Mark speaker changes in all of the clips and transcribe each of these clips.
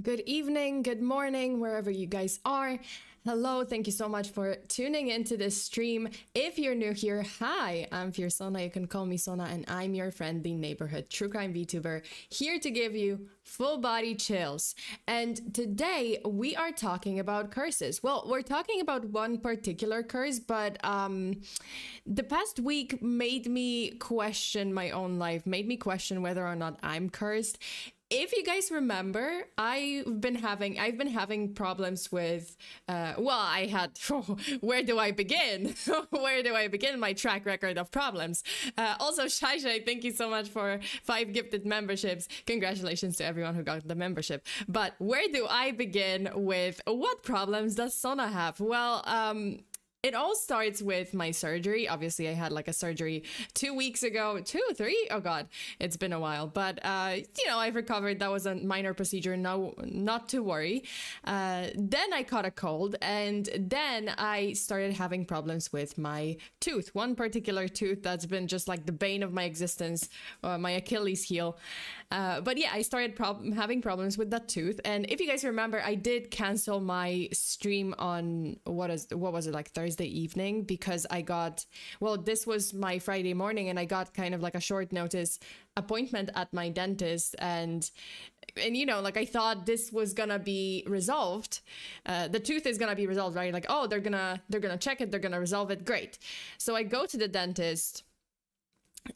Speaker 1: Good evening, good morning, wherever you guys are. Hello, thank you so much for tuning into this stream. If you're new here, hi, I'm FEARSONA. You can call me Sona, and I'm your friendly neighborhood true crime VTuber, here to give you full body chills. And today we are talking about curses. Well, we're talking about one particular curse, but the past week made me question my own life, made me question whether or not I'm cursed. If you guys remember, I've been having problems with, where do I begin? Where do I begin my track record of problems? Also, Shai, thank you so much for 5 gifted memberships. Congratulations to everyone who got the membership. But where do I begin with what problems does Sona have? Well, it all starts with my surgery. Obviously, I had like a surgery 2 weeks ago. 2, 3? Oh God, it's been a while. But, you know, I've recovered. That was a minor procedure. No, not to worry. Then I caught a cold, and then I started having problems with my tooth. One particular tooth that's been just like the bane of my existence, my Achilles heel. But yeah, I started having problems with that tooth. And if you guys remember, I did cancel my stream on, what was it, like Thursday evening, because I got, well, this was my Friday morning, and I got kind of like a short notice appointment at my dentist, and you know, like I thought this was gonna be resolved. The tooth is gonna be resolved, right? Like, oh, they're gonna check it, they're gonna resolve it, great. So I go to the dentist,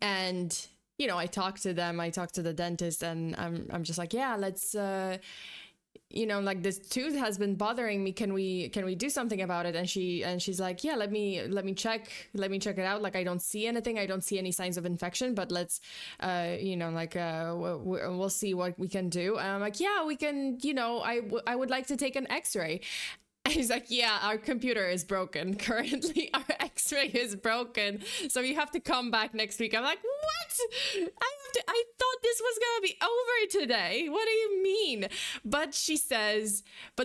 Speaker 1: and you know, I talk to the dentist, and I'm just like, yeah, let's you know, like this tooth has been bothering me. Can we do something about it? And she's like, yeah, let me check it out. Like, I don't see anything. I don't see any signs of infection, but let's, you know, like, we'll see what we can do. And I'm like, yeah, we can, you know, I would like to take an x-ray. And he's like, yeah, our computer is broken. Currently, our x-ray is broken. So you have to come back next week. I'm like, what? I thought this was going to be over today. What do you mean? But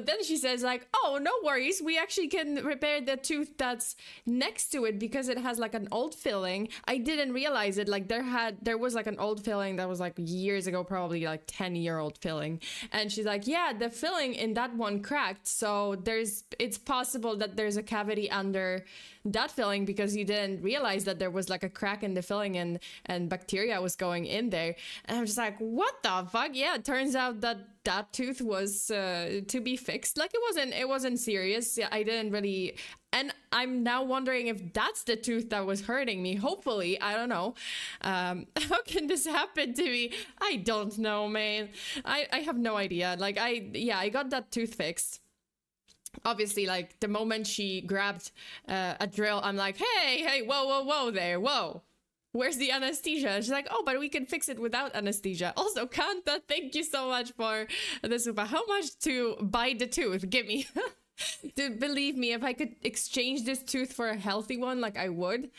Speaker 1: then she says like, oh, no worries. We actually can repair the tooth that's next to it because it has like an old filling. I didn't realize it. Like there was like an old filling that was like years ago, probably like 10-year-old filling. And she's like, yeah, the filling in that one cracked. So it's possible that there's a cavity under that filling because you didn't realize that there was like a crack in the filling and bacteria was going in there. And I'm just like, what the fuck? Yeah, it turns out that tooth was to be fixed. Like it wasn't serious. Yeah, I didn't really. And I'm now wondering if that's the tooth that was hurting me. Hopefully, I don't know. How can this happen to me? I don't know, man. I have no idea. Like I got that tooth fixed. Obviously, like the moment she grabbed a drill, I'm like, hey, whoa there, whoa. Where's the anesthesia? She's like, oh, but we can fix it without anesthesia. Also, Kanta, thank you so much for the super. How much to buy the tooth? Give me. Dude, believe me, if I could exchange this tooth for a healthy one, like I would.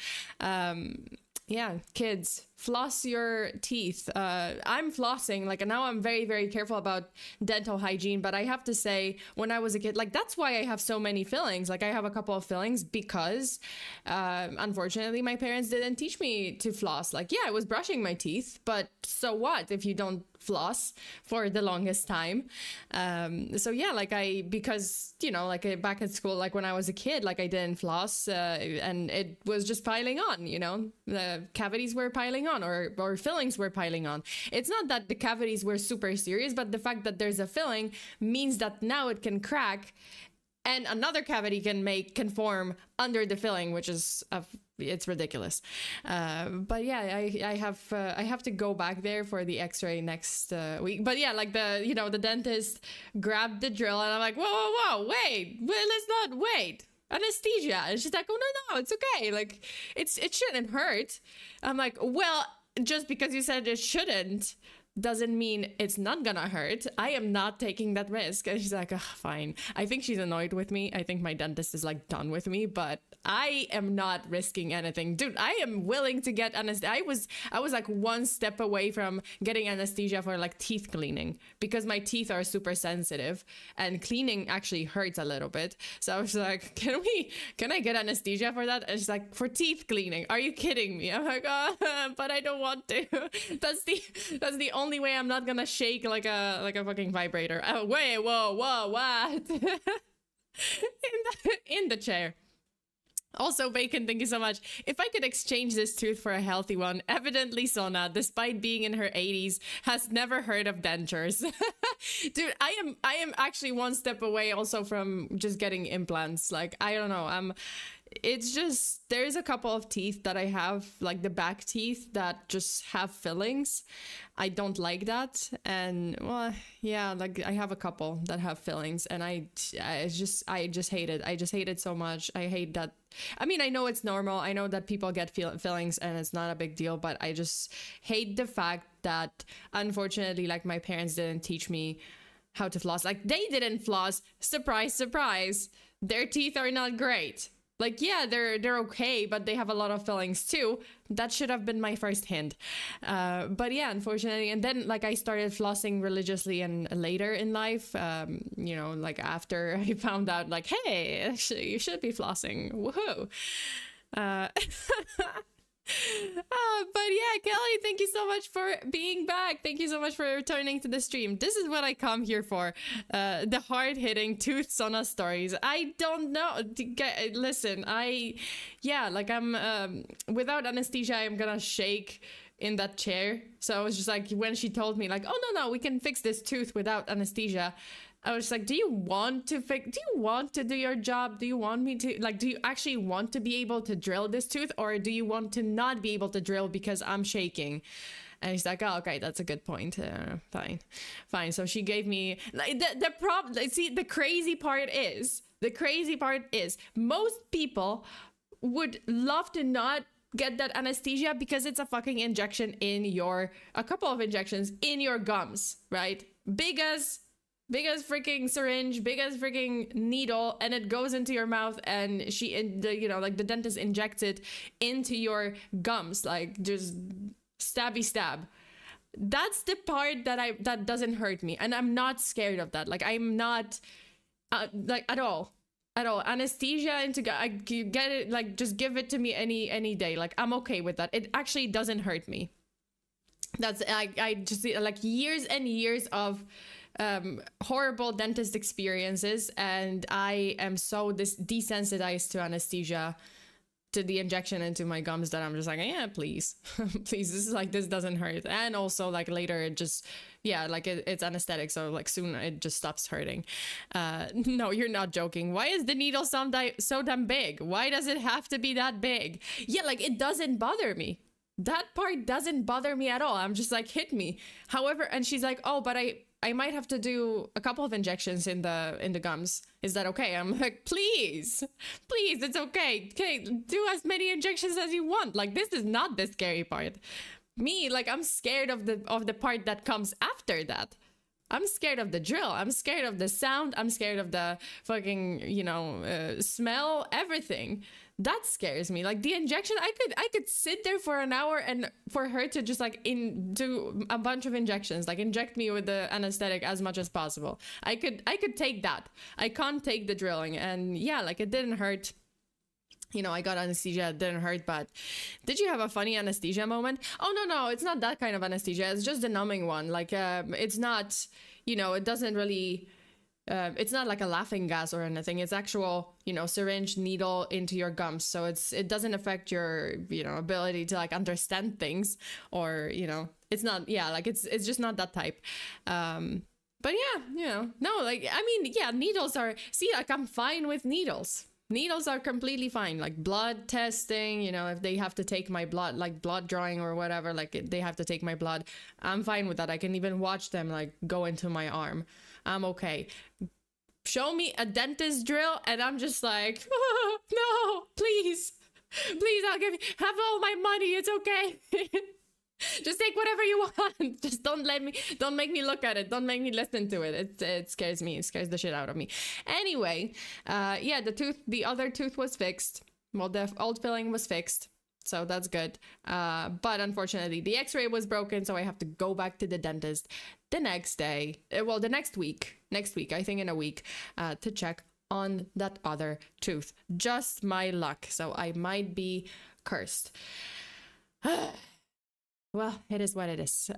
Speaker 1: Yeah, kids, floss your teeth. I'm flossing, like now I'm very, very careful about dental hygiene, but I have to say, when I was a kid, like that's why I have so many fillings. Like I have a couple of fillings because unfortunately my parents didn't teach me to floss. Like, yeah, I was brushing my teeth, but so what if you don't floss for the longest time? So yeah, like because you know, like back at school, like when I was a kid, like I didn't floss and it was just piling on, you know, the cavities were piling on or fillings were piling on. It's not that the cavities were super serious, but the fact that there's a filling means that now it can crack and another cavity can form under the filling, which is it's ridiculous. But yeah, I have to go back there for the x-ray next week. But yeah, like the dentist grabbed the drill and I'm like, whoa, wait, let's not wait. Anesthesia. And she's like, oh no, it's okay. Like it shouldn't hurt. I'm like, well, just because you said it shouldn't doesn't mean it's not gonna hurt. I am not taking that risk. And she's like, oh, fine. I think she's annoyed with me. I think my dentist is like done with me, but I am not risking anything. Dude, I am willing to get anesthesia. I was like one step away from getting anesthesia for like teeth cleaning because my teeth are super sensitive and cleaning actually hurts a little bit. So I was like, can I get anesthesia for that? And she's like, for teeth cleaning? Are you kidding me? I'm like, oh, but I don't want to. That's the only only way I'm not gonna shake like a fucking vibrator. Oh, wait, whoa, what? in the chair. Also, Bacon, thank you so much. If I could exchange this tooth for a healthy one, evidently Sona, despite being in her 80s, has never heard of dentures. Dude, I am actually one step away also from just getting implants. Like, I don't know. It's just, there's a couple of teeth that I have, like the back teeth that just have fillings. I don't like that. And well, yeah, like I have a couple that have fillings, and I just hate it. I just hate it so much. I hate that. I mean, I know it's normal. I know that people get fillings and it's not a big deal, but I just hate the fact that unfortunately, like my parents didn't teach me how to floss. Like they didn't floss. Surprise, surprise. Their teeth are not great. Like, yeah, they're okay, but they have a lot of fillings too. That should have been my first hint. But yeah, unfortunately. And then like I started flossing religiously and later in life, you know, like after I found out like, hey, actually you should be flossing. Woohoo. But yeah, Kelly, thank you so much for being back. Thank you so much for returning to the stream. This is what I come here for. The hard-hitting tooth Sona stories. I don't know. Listen, yeah, like I'm without anesthesia, I'm gonna shake in that chair. So I was just like, when she told me like, oh no, we can fix this tooth without anesthesia, I was like, do you want to do your job? Do you want me to, like, do you actually want to be able to drill this tooth, or do you want to not be able to drill because I'm shaking? And he's like, oh, okay, that's a good point. Fine. So she gave me, like, the problem, see, the crazy part is most people would love to not get that anesthesia because it's a fucking injection in a couple of injections in your gums, right? Big as freaking syringe, big as freaking needle, and it goes into your mouth, and you know, like the dentist injects it into your gums, like just stabby stab. That's the part that doesn't hurt me, and I'm not scared of that. Like I'm not like at all. Anesthesia I get it, like just give it to me any day. Like I'm okay with that. It actually doesn't hurt me. That's I just like years and years of horrible dentist experiences, and I am so desensitized to anesthesia, to the injection into my gums, that I'm just like, yeah, please please, this doesn't hurt. And also like later it just, yeah, like it's anesthetic, so like soon it just stops hurting. No, you're not joking. Why is the needle so damn big? Why does it have to be that big? Yeah, like it doesn't bother me. That part doesn't bother me at all. I'm just like, hit me. However, and she's like, oh, but I might have to do a couple of injections in the gums. Is that okay? I'm like, please, it's okay. Okay, do as many injections as you want. Like, this is not the scary part. Me, like, I'm scared of the part that comes after that. I'm scared of the drill. I'm scared of the sound. I'm scared of the fucking, you know, smell, everything. That scares me. Like the injection, I could sit there for an hour and for her to just like do a bunch of injections, like inject me with the anesthetic as much as possible. I could take that. I can't take the drilling. And yeah, like it didn't hurt. You know, I got anesthesia, it didn't hurt, but did you have a funny anesthesia moment? Oh, no, it's not that kind of anesthesia. It's just the numbing one. Like, it's not, you know, it doesn't really, it's not like a laughing gas or anything. It's actual, you know, syringe needle into your gums. So it doesn't affect your, you know, ability to like understand things, or, you know, it's not, yeah, like it's just not that type. But yeah, you know, no, like, I mean, yeah, needles are, see, like I'm fine with needles. Needles are completely fine. Like blood testing, you know, if they have to take my blood, like blood drawing or whatever, like they have to take my blood, I'm fine with that. I can even watch them like go into my arm. I'm okay. Show me a dentist drill and I'm just like, oh, no, please, I'll have all my money. It's okay. Just take whatever you want. Just don't make me look at it. Don't make me listen to it. It scares me. It scares the shit out of me. Anyway, yeah, the other tooth was fixed. Well, the old filling was fixed. So that's good. But unfortunately, the x-ray was broken. So I have to go back to the dentist the next day. Well, the next week, I think in a week, to check on that other tooth. Just my luck. So I might be cursed. Well, it is what it is.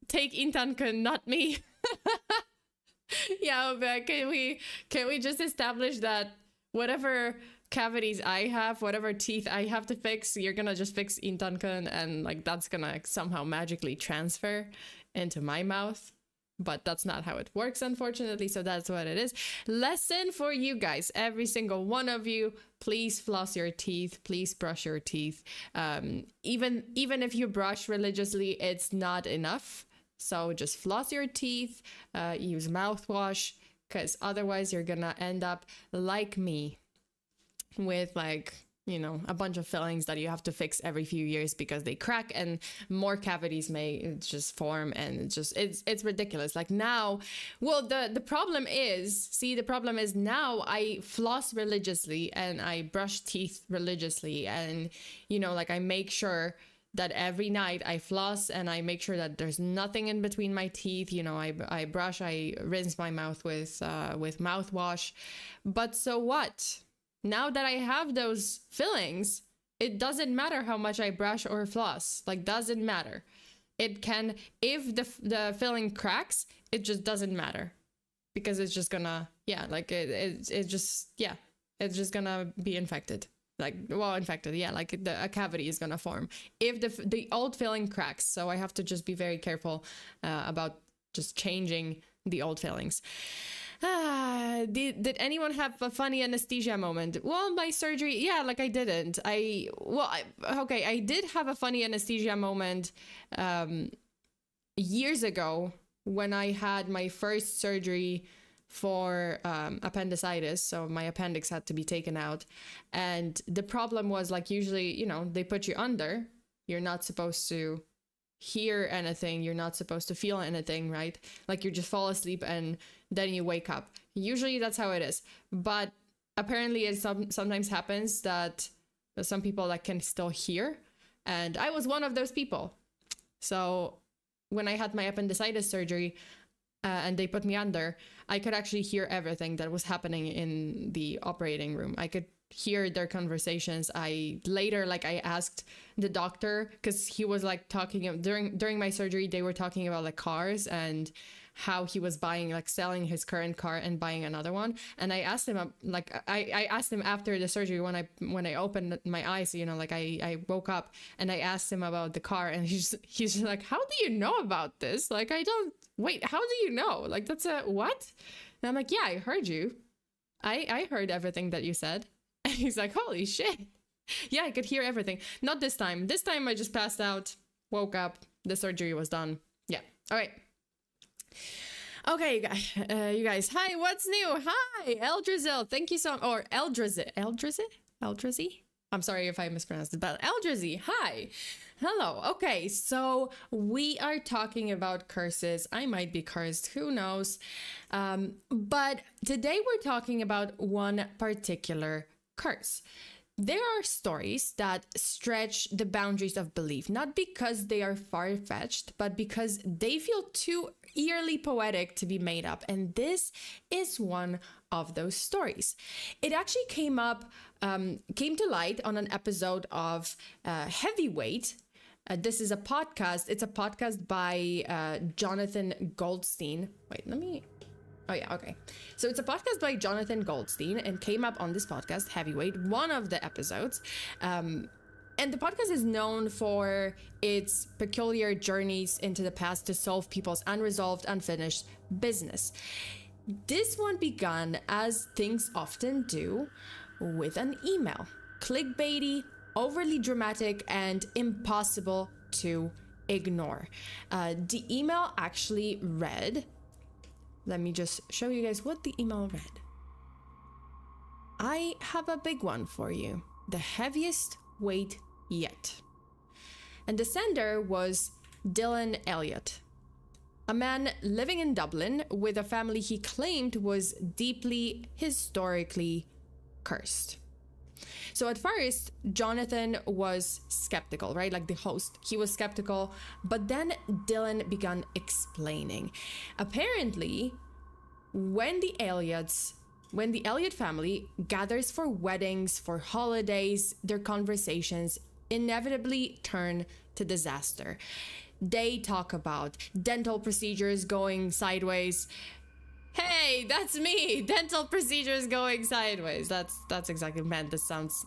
Speaker 1: take Intankun, not me. Yeah, but can we just establish that whatever cavities I have, whatever teeth I have to fix, you're gonna just fix Intankun, and like that's gonna somehow magically transfer into my mouth? But that's not how it works, unfortunately. So that's what it is. Lesson for you guys, every single one of you, please floss your teeth, please brush your teeth. Even if you brush religiously, it's not enough. So just floss your teeth, use mouthwash, because otherwise you're gonna end up like me with like, you know, a bunch of fillings that you have to fix every few years because they crack and more cavities may just form, and it's ridiculous. Like now, well, the problem is, now I floss religiously and I brush teeth religiously, and you know, like I make sure that every night I floss and I make sure that there's nothing in between my teeth. You know, I brush, I rinse my mouth with mouthwash. But so what? Now that I have those fillings, it doesn't matter how much I brush or floss. Like, doesn't matter. It can, if the filling cracks, it just doesn't matter, because it's just gonna, yeah, like it's just gonna be infected. Like, well, infected, yeah, like a cavity is gonna form if the old filling cracks. So I have to just be very careful about just changing the old fillings. Did anyone have a funny anesthesia moment? Well, my surgery, yeah, like I didn't. I did have a funny anesthesia moment years ago when I had my first surgery for appendicitis. So my appendix had to be taken out. And the problem was, like, usually, you know, they put you under. You're not supposed to hear anything. You're not supposed to feel anything, right? Like, you just fall asleep and then you wake up. Usually that's how it is. But apparently it sometimes happens that some people that can still hear. And I was one of those people. So when I had my appendicitis surgery and they put me under, I could actually hear everything that was happening in the operating room. I could hear their conversations. I asked the doctor, because he was like talking during my surgery, they were talking about like cars and how he was selling his current car and buying another one. And I asked him, I asked him after the surgery when I opened my eyes, you know, like I woke up and I asked him about the car, and he's just like, how do you know about this? Like, how do you know? Like, that's a what? And I'm like, yeah, I heard you. I heard everything that you said. And he's like, holy shit. Yeah, I could hear everything. Not this time. This time I just passed out, woke up, the surgery was done. Yeah. All right. Okay, you guys. Hi, what's new? Hi, Eldrizil. Thank you so much. Or Eldrazi? I'm sorry if I mispronounced it, but Eldrazi. Hi. Hello. Okay, so we are talking about curses. I might be cursed. Who knows? But today we're talking about one particular curse. There are stories that stretch the boundaries of belief, not because they are far-fetched, but because they feel too eerily poetic to be made up. And this is one of those stories. It actually came to light on an episode of Heavyweight. This is a podcast. It's a podcast by Jonathan Goldstein. Oh yeah, okay. So it's a podcast by Jonathan Goldstein and came up on this podcast, Heavyweight, one of the episodes. And the podcast is known for its peculiar journeys into the past to solve people's unresolved, unfinished business. This one began, as things often do, with an email. Clickbaity, overly dramatic, and impossible to ignore. The email actually read... Let me just show you guys what the email read. I have a big one for you. The heaviest weight yet. And the sender was Dylan Elliot, a man living in Dublin with a family he claimed was deeply historically cursed. So at first, Jonathan was skeptical, right? Like the host, he was skeptical, but then Dylan began explaining. Apparently, when the Elliot family gathers for weddings, for holidays, their conversations inevitably turn to disaster. They talk about dental procedures going sideways. Hey, that's me. Dental procedures going sideways. That's exactly meant. This sounds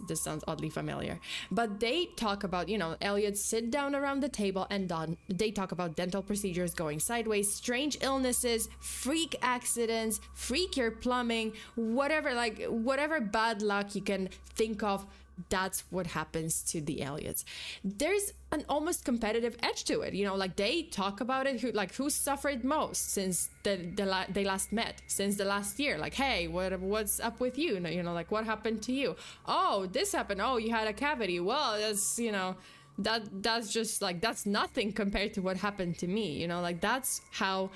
Speaker 1: oddly familiar. But they talk about, you know, Elliot sit down around the table and they talk about dental procedures going sideways, strange illnesses, freak accidents, freakier plumbing, whatever bad luck you can think of. That's what happens to the Elliots. There's an almost competitive edge to it, you know, like they talk about it, who suffered most since they last met, since the last year. Like, hey, what's up with you? You know, like, what happened to you? Oh, this happened. Oh, you had a cavity. Well, that's, you know, that's just like, that's nothing compared to what happened to me. You know, like, that's how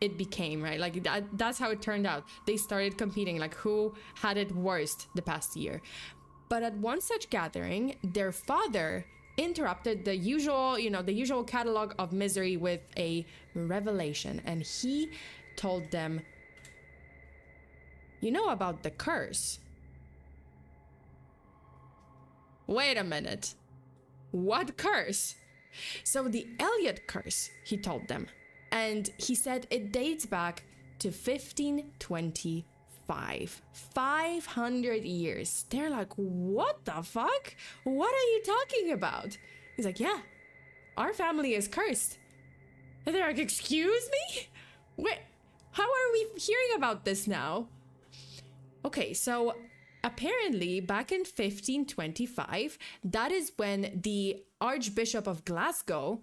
Speaker 1: it became, right? Like that's how it turned out. They started competing, like who had it worst the past year. But at one such gathering, their father interrupted the usual catalog of misery with a revelation. And he told them, you know about the curse? Wait a minute. What curse? So the Elliot curse, he told them. And he said it dates back to 1525. 500 years. They're like, what the fuck? What are you talking about? He's like, yeah, our family is cursed. And they're like, excuse me? Wait, how are we hearing about this now? Okay, so apparently back in 1525, that is when the Archbishop of Glasgow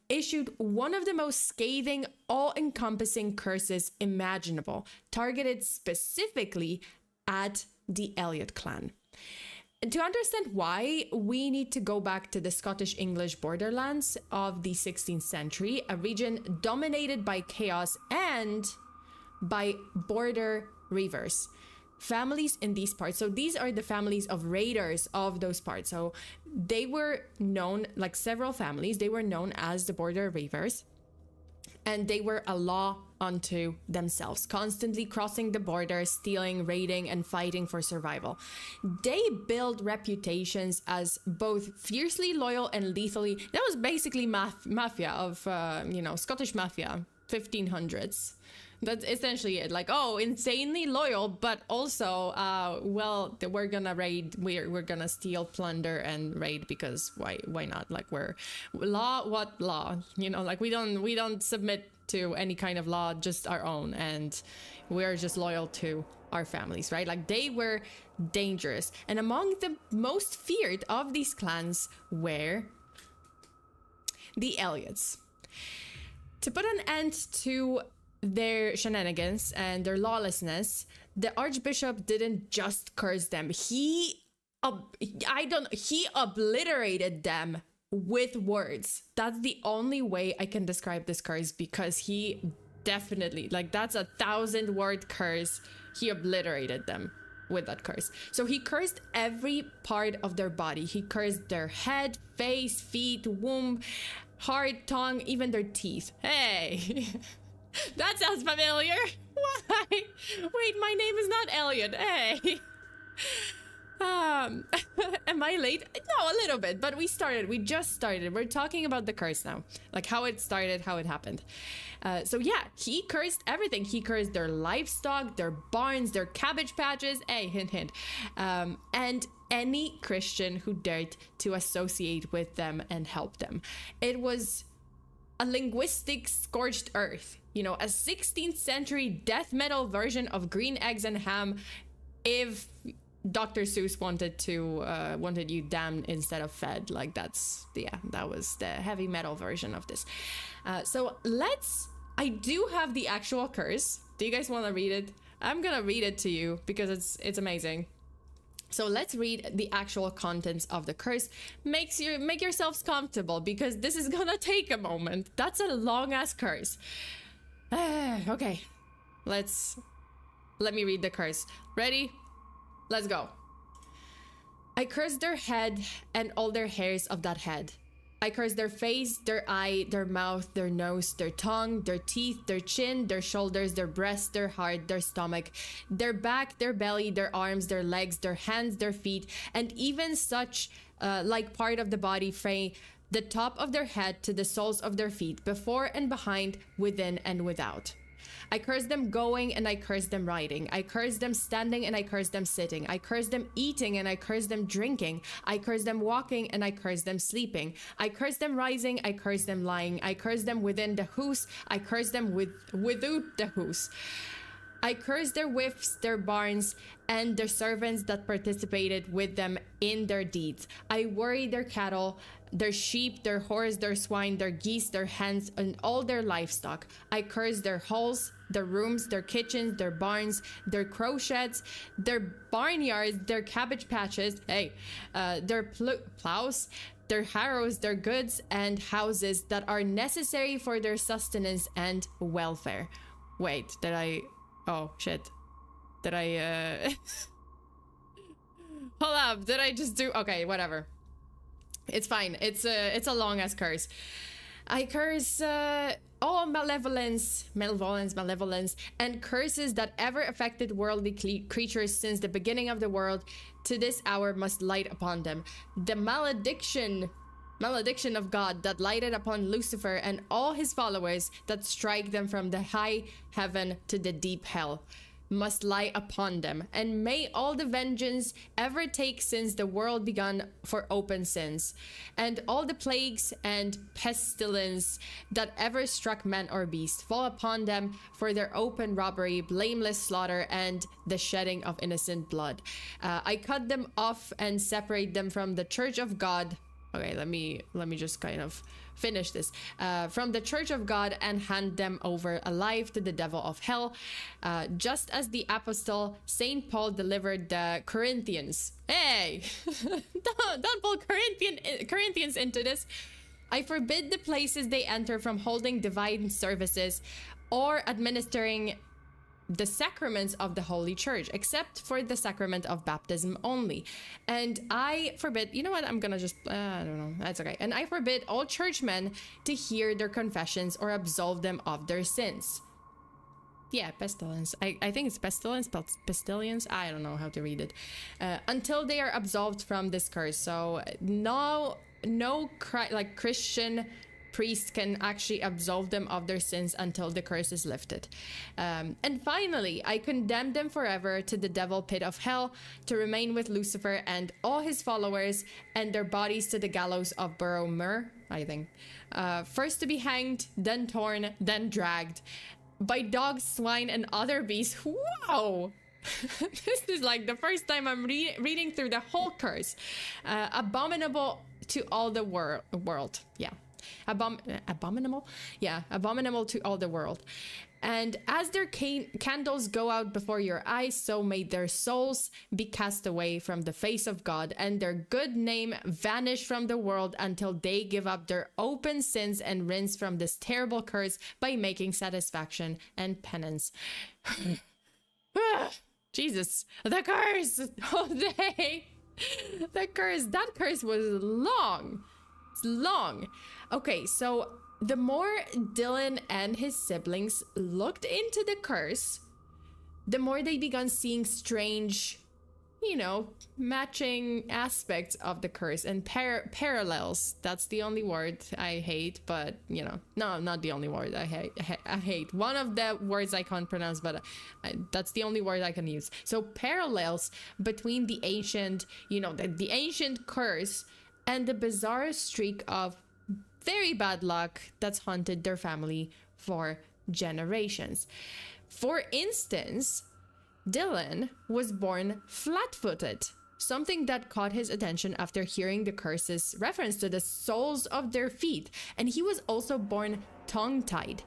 Speaker 1: issued one of the most scathing, all-encompassing curses imaginable, targeted specifically at the Elliot clan. And to understand why, we need to go back to the Scottish-English borderlands of the 16th century, a region dominated by chaos and by border reivers. Families in these parts, so these are the families of raiders of those parts. So they were known, like several families, they were known as the border reivers, and they were a law unto themselves, constantly crossing the border, stealing, raiding, and fighting for survival. They built reputations as both fiercely loyal and lethally. That was basically mafia of Scottish mafia, 1500s. That's essentially it. Like, oh, insanely loyal, but also, well, we're gonna raid, we're gonna steal, plunder, and raid because why not? Like, we're what law? You know, like we don't submit to any kind of law, just our own, and we're just loyal to our families, right? Like, they were dangerous, and among the most feared of these clans were the Elliots. To put an end to their shenanigans and their lawlessness, the Archbishop didn't just curse them. He obliterated them with words. That's the only way I can describe this curse, because he definitely, like, that's a 1,000-word curse. He obliterated them with that curse. So he cursed every part of their body. He cursed their head, face, feet, womb, heart, tongue, even their teeth. Hey. That sounds familiar. Why? Wait, my name is not Elliot. Hey. Am I late? No, a little bit, but we just started. We're talking about the curse now. Like how it started, how it happened. So yeah, he cursed everything. He cursed their livestock, their barns, their cabbage patches. Hey, hint, hint. And any Christian who dared to associate with them and help them. It was a linguistic scorched earth, you know, a 16th century death metal version of green eggs and ham, if Dr. Seuss wanted you damned instead of fed. Like, that was the heavy metal version of this. So I do have the actual curse. Do you guys want to read it? I'm gonna read it to you because it's amazing. So let's read the actual contents of the curse. Make yourselves comfortable, because this is gonna take a moment. That's a long ass curse. Okay, let me read the curse. Ready? Let's go. I curse their head and all their hairs of that head. I curse their face, their eye, their mouth, their nose, their tongue, their teeth, their chin, their shoulders, their breast, their heart, their stomach, their back, their belly, their arms, their legs, their hands, their feet, and even such like part of the body, from the top of their head to the soles of their feet, before and behind, within and without. I curse them going and I curse them riding. I curse them standing and I curse them sitting. I curse them eating and I curse them drinking. I curse them walking and I curse them sleeping. I curse them rising. I curse them lying. I curse them within the house. I curse them without the house. I curse their whiffs, their barns, and their servants that participated with them in their deeds. I worry their cattle, their sheep, their horse, their swine, their geese, their hens, and all their livestock. I curse their halls, their rooms, their kitchens, their barns, their crow sheds, their barnyards, their cabbage patches, their plows, their harrows, their goods and houses that are necessary for their sustenance and welfare. Wait, did I... Oh, shit. Did I, Hold up, did I just do... Okay, whatever. It's fine. It's a long-ass curse. I curse, all malevolence, and curses that ever affected worldly creatures since the beginning of the world to this hour must light upon them. The malediction of God that lighted upon Lucifer and all his followers that strike them from the high heaven to the deep hell must lie upon them, and may all the vengeance ever take since the world begun for open sins, and all the plagues and pestilence that ever struck man or beast fall upon them for their open robbery, blameless slaughter, and the shedding of innocent blood. I cut them off and separate them from the church of God. Okay, let me just kind of finish this. From the church of God, and hand them over alive to the devil of hell, just as the apostle Saint Paul delivered the Corinthians. Hey, don't pull Corinthians into this. I forbid the places they enter from holding divine services or administering the sacraments of the Holy Church, except for the sacrament of baptism only. And I forbid, you know what, I'm gonna just, I don't know, that's okay. And I forbid all churchmen to hear their confessions or absolve them of their sins. Yeah, pestilence. I think it's pestilence, pestilence. I don't know how to read it. Until they are absolved from this curse. So no Christian priest can actually absolve them of their sins until the curse is lifted. And finally, I condemn them forever to the devil pit of hell, to remain with Lucifer and all his followers, and their bodies to the gallows of Borough, I think. First to be hanged, then torn, then dragged by dogs, swine, and other beasts. Wow! This is like the first time I'm reading through the whole curse. Abominable to all the world. Yeah. Abominable? Yeah, abominable to all the world. And as their candles go out before your eyes, so may their souls be cast away from the face of God, and their good name vanish from the world until they give up their open sins and rinse from this terrible curse by making satisfaction and penance. Jesus, the curse! Oh, the curse. That curse was long. It's long. Okay, so the more Dylan and his siblings looked into the curse, the more they began seeing strange, you know, matching aspects of the curse and parallels. That's the only word I hate, but, you know, no, not the only word I hate. One of the words I can't pronounce, but that's the only word I can use. So parallels between the ancient, you know, the ancient curse and the bizarre streak of very bad luck that's haunted their family for generations. For instance, Dylan was born flat-footed, something that caught his attention after hearing the curse's reference to the soles of their feet. And he was also born tongue-tied.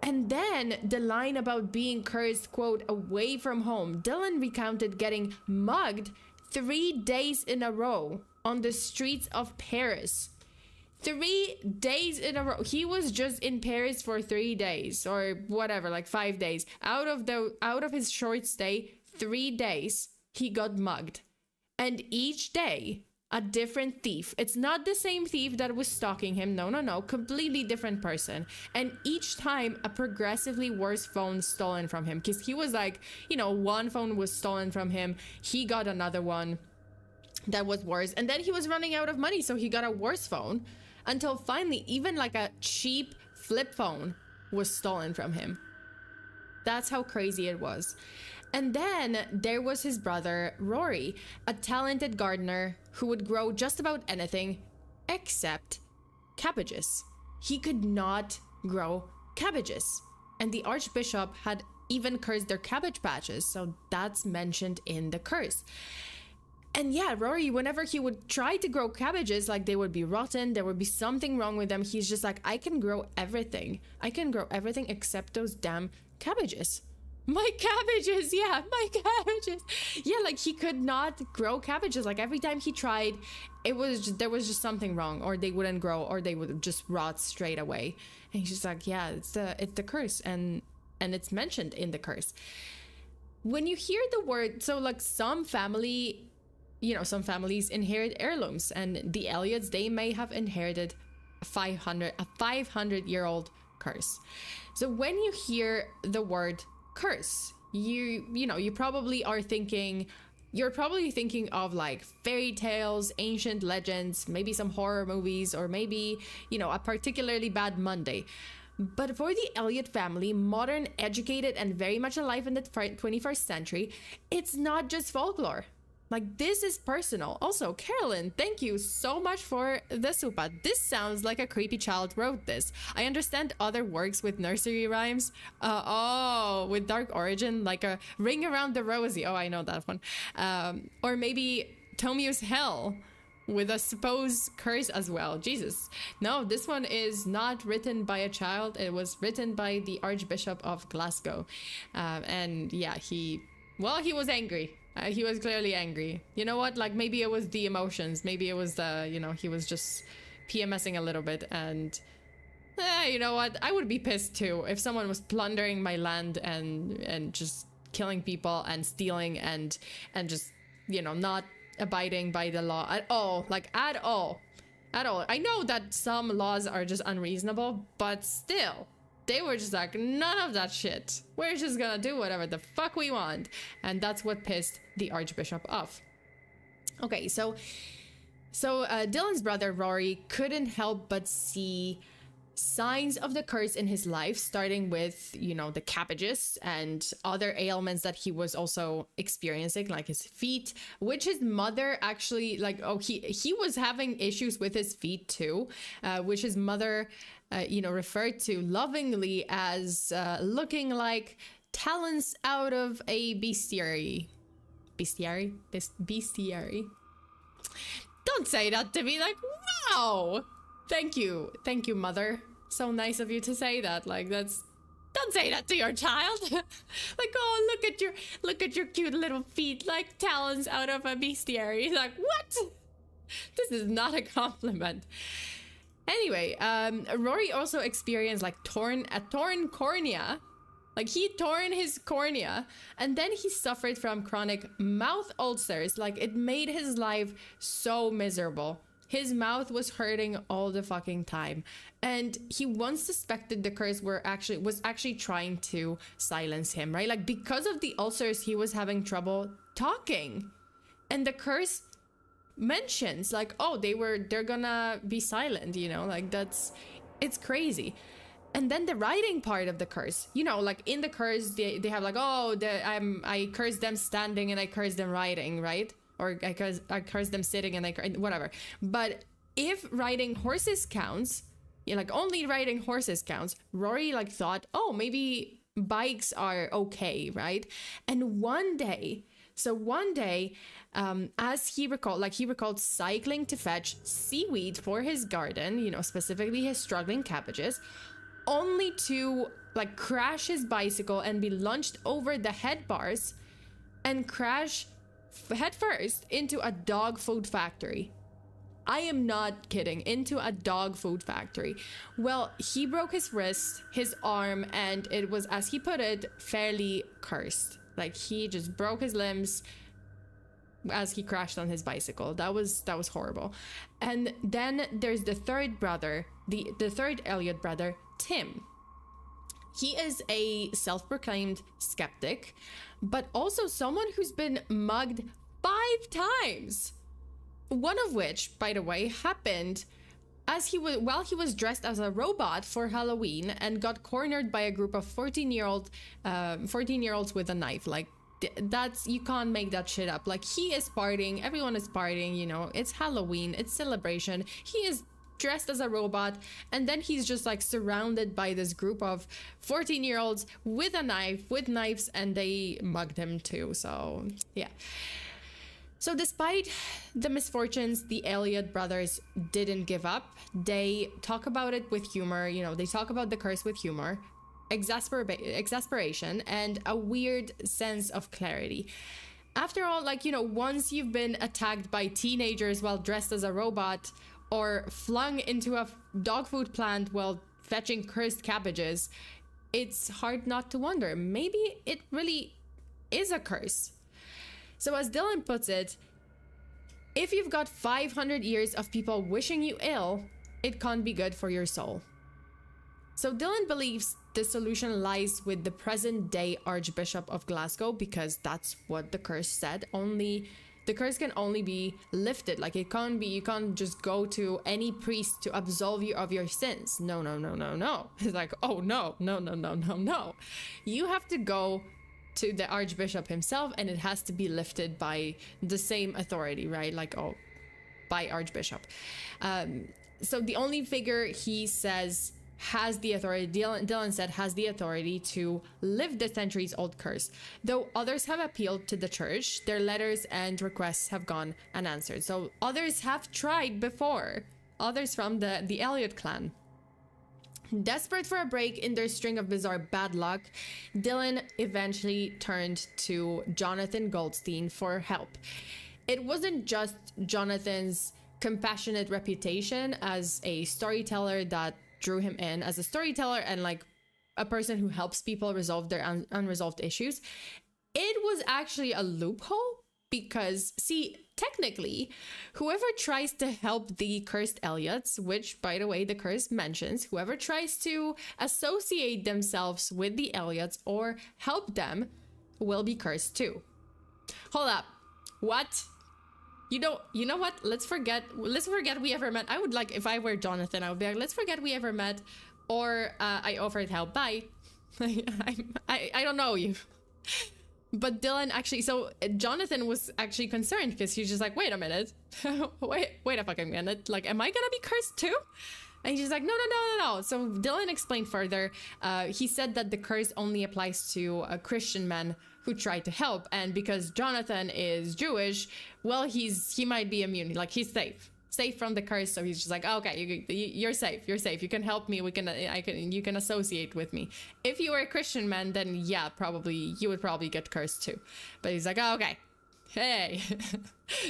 Speaker 1: And then the line about being cursed, quote, away from home. Dylan recounted getting mugged 3 days in a row on the streets of Paris. 3 days in a row. He was just in Paris for 3 days or whatever, like 5 days. Out of his short stay, 3 days, he got mugged. And each day, a different thief. It's not the same thief that was stalking him. No. Completely different person. And each time, a progressively worse phone stolen from him. Because he was like, you know, one phone was stolen from him. He got another one. that was worse. And then he was running out of money, so he got a worse phone, until finally even like a cheap flip phone was stolen from him. That's how crazy it was. And then there was his brother Rory, a talented gardener who would grow just about anything except cabbages. He could not grow cabbages, and the Archbishop had even cursed their cabbage patches, so that's mentioned in the curse. And yeah, Rory, whenever he would try to grow cabbages, like they would be rotten, there would be something wrong with them. He's just like, I can grow everything. I can grow everything except those damn cabbages. My cabbages, yeah, my cabbages. Yeah, like he could not grow cabbages. Like every time he tried, it was just, there was just something wrong, or they wouldn't grow, or they would just rot straight away. And he's just like, yeah, it's the curse, and it's mentioned in the curse. When you hear the word, so like some family, you know, some families inherit heirlooms, and the Elliots, they may have inherited a 500-year-old curse. So when you hear the word curse, you probably are thinking, you're probably thinking of like fairy tales, ancient legends, maybe some horror movies, or maybe, you know, a particularly bad Monday. But for the Elliot family, modern, educated, and very much alive in the 21st century, it's not just folklore. Like, this is personal. Also, Carolyn, thank you so much for the supa. This sounds like a creepy child wrote this. I understand other works with nursery rhymes. With dark origin, like a Ring Around the Rosie. Oh, I know that one. Or maybe Tomiu's Hell with a supposed curse as well. Jesus. No, this one is not written by a child. It was written by the Archbishop of Glasgow. And yeah, he was angry. He was clearly angry. You know what? Like, maybe it was the emotions. Maybe it was the, you know, he was just PMSing a little bit. And you know what? I would be pissed too if someone was plundering my land and just killing people and stealing and just, you know, not abiding by the law at all. Like, at all. At all. I know that some laws are just unreasonable, but still. They were just like, none of that shit. We're just gonna do whatever the fuck we want. And that's what pissed the Archbishop off. Okay, so Dylan's brother Rory couldn't help but see signs of the curse in his life, starting with, you know, the cabbages and other ailments that he was also experiencing, like his feet, which his mother actually, like, he was having issues with his feet too, which his mother referred to lovingly as looking like talons out of a bestiary. Bestiary? Bestiary? Don't say that to me. Like, wow! Thank you, mother. So nice of you to say that. Like, don't say that to your child. Like, oh, look at your cute little feet, like talons out of a bestiary. Like, what? This is not a compliment. Anyway, Rory also experienced like a torn cornea. Like, he torn his cornea, and then he suffered from chronic mouth ulcers. Like, it made his life so miserable. His mouth was hurting all the fucking time, and he once suspected the curse was actually trying to silence him, right? Like, because of the ulcers, he was having trouble talking, and the curse mentions like, oh, they're gonna be silent, you know, like it's crazy. And then the writing part of the curse, you know, like in the curse they have like, oh, I curse them standing and I curse them riding, right? Or I curse them sitting and whatever. But if riding horses counts, you know, like only riding horses counts, Rory like thought, oh, maybe bikes are okay, right? And one day, as he recalled cycling to fetch seaweed for his garden, you know, specifically his struggling cabbages, only to like crash his bicycle and be launched over the head bars and crash headfirst into a dog food factory. I am not kidding, into a dog food factory. Well, he broke his wrist, his arm, and it was, as he put it, fairly cursed. Like, he just broke his limbs as he crashed on his bicycle. That was horrible. And then there's the third brother, the third Elliot brother, Tim. He is a self-proclaimed skeptic, but also someone who's been mugged 5 times. One of which, by the way, happened as while he was dressed as a robot for Halloween and got cornered by a group of 14-year-olds with a knife. Like, that's, you can't make that shit up. Like, he is partying, everyone is partying, you know, it's Halloween, it's celebration. He is dressed as a robot, and then he's just like surrounded by this group of 14-year-olds with a knife, with knives, and they mugged him too. So yeah. So despite the misfortunes, the Elliot brothers didn't give up. They talk about it with humor, you know, they talk about the curse with humor, exasperation, and a weird sense of clarity. After all, like, you know, once you've been attacked by teenagers while dressed as a robot, or flung into a dog food plant while fetching cursed cabbages, it's hard not to wonder, maybe it really is a curse. So as Dylan puts it, if you've got 500 years of people wishing you ill, it can't be good for your soul. So Dylan believes the solution lies with the present day Archbishop of Glasgow, because that's what the curse said. The curse can only be lifted. Like, it can't be, you can't just go to any priest to absolve you of your sins. No, no, no, no, no. It's like, oh no, no, no, no, no, no. You have to go to the Archbishop himself, and it has to be lifted by the same authority, right? Like, oh, by Archbishop. So the only figure he says has the authority, Dylan said, has the authority to lift the centuries-old curse. Though others have appealed to the church, their letters and requests have gone unanswered. So others have tried before, others from the Elliot clan. Desperate for a break in their string of bizarre bad luck, Dylan eventually turned to Jonathan Goldstein for help. It wasn't just Jonathan's compassionate reputation as a storyteller that drew him in, as a storyteller and like a person who helps people resolve their unresolved issues. It was actually a loophole, because, see, technically, whoever tries to help the cursed Elliots, which, by the way, the curse mentions, whoever tries to associate themselves with the Elliots or help them will be cursed too. Hold up. What? You know what? Let's forget we ever met. I would, like, if I were Jonathan, I would be like, let's forget we ever met, or I offered help. Bye. I don't know you. But Dylan actually, so Jonathan was actually concerned, because he's just like, wait a minute, wait a fucking minute, like, am I gonna be cursed too? And he's like, no, no, no, no, no. So Dylan explained further. He said that the curse only applies to Christian men who try to help, and because Jonathan is Jewish, well, he might be immune, like, he's safe from the curse. So he's just like, oh, okay, you're safe, you can help me, you can associate with me. If you were a Christian man, then yeah, probably you would probably get cursed too. But he's like, oh, okay, hey,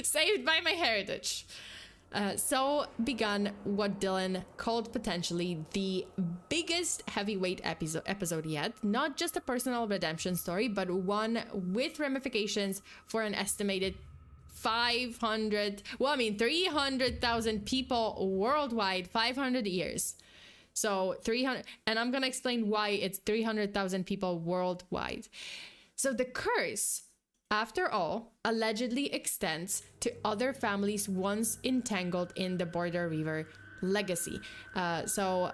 Speaker 1: saved by my heritage. So began what Dylan called potentially the biggest heavyweight episode yet. Not just a personal redemption story, but one with ramifications for an estimated 300,000 people worldwide, 500 years. So 300, and I'm gonna explain why it's 300,000 people worldwide. So the curse, after all, allegedly extends to other families once entangled in the Border River legacy. So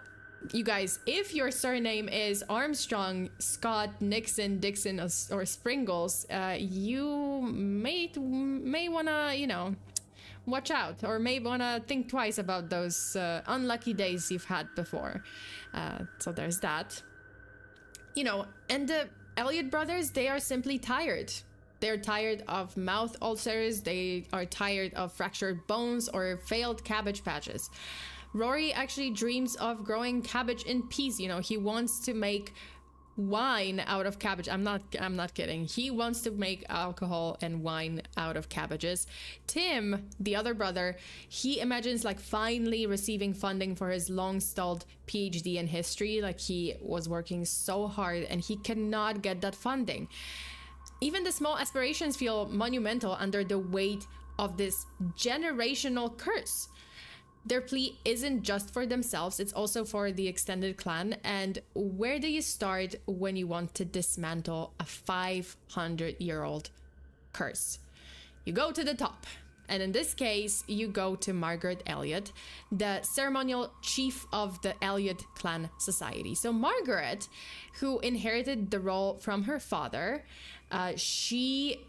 Speaker 1: you guys, if your surname is Armstrong, Scott, Nixon, Dixon, or Springles, you may wanna, you know, watch out, or may wanna think twice about those unlucky days you've had before. So there's that. You know, and the Elliot brothers, they are simply tired. They're tired of mouth ulcers, they are tired of fractured bones or failed cabbage patches. Rory actually dreams of growing cabbage in peace. You know, he wants to make wine out of cabbage. I'm not kidding. He wants to make alcohol and wine out of cabbages. Tim, the other brother, he imagines like finally receiving funding for his long-stalled PhD in history. Like, he was working so hard and he cannot get that funding. Even the small aspirations feel monumental under the weight of this generational curse. Their plea isn't just for themselves, it's also for the extended clan. And where do you start when you want to dismantle a 500-year-old curse? You go to the top. And in this case, you go to Margaret Elliot, the ceremonial chief of the Elliot clan society. So Margaret, who inherited the role from her father, she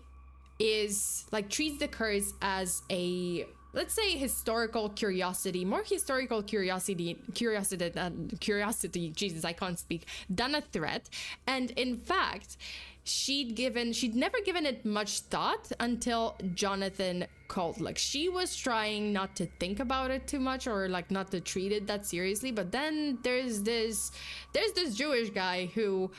Speaker 1: is like treats the curse as a, let's say, historical curiosity, more historical curiosity, Jesus, I can't speak, than a threat. And in fact, she'd never given it much thought until Jonathan called. Like, she was trying not to think about it too much, or like not to treat it that seriously. But then there's this Jewish guy who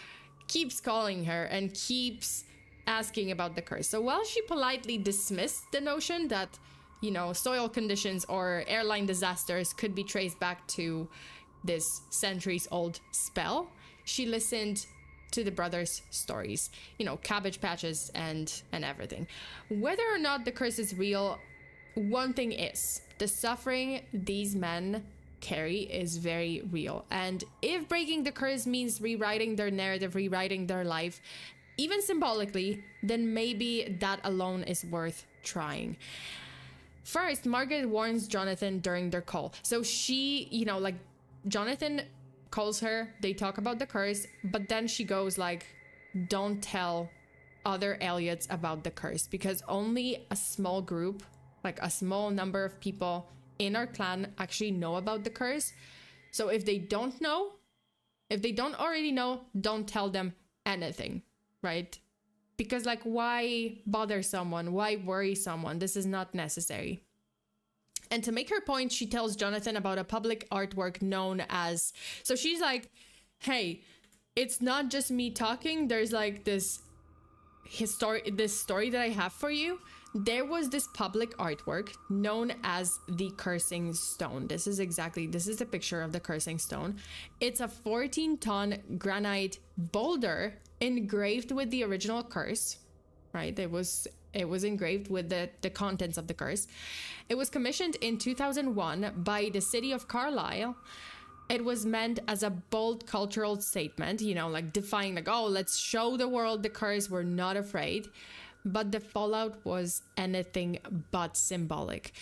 Speaker 1: keeps calling her and keeps asking about the curse. So while she politely dismissed the notion that, you know, soil conditions or airline disasters could be traced back to this centuries-old spell, she listened to the brothers' stories, you know, cabbage patches and everything. Whether or not the curse is real, one thing is, the suffering these men carry is very real. And if breaking the curse means rewriting their narrative, rewriting their life, even symbolically, then maybe that alone is worth trying. First, Margaret warns Jonathan during their call. So she, you know, like, Jonathan calls her, they talk about the curse, but then she goes like, don't tell other Elliots about the curse, because only a small group, like a small number of people in our clan actually know about the curse. So if they don't know, if they don't already know, don't tell them anything, right? Because, like, why bother someone? Why worry someone? This is not necessary. And to make her point, she tells Jonathan about a public artwork known as... So she's like, hey, it's not just me talking. There's like this story that I have for you. There was this public artwork known as the Cursing Stone. This is a picture of the Cursing Stone. It's a 14-ton granite boulder engraved with the original curse, right? It was engraved with the contents of the curse. It was commissioned in 2001 by the city of Carlisle. It was meant as a bold cultural statement, you know, like defying, like, oh, let's show the world the curse, we're not afraid. But the fallout was anything but symbolic.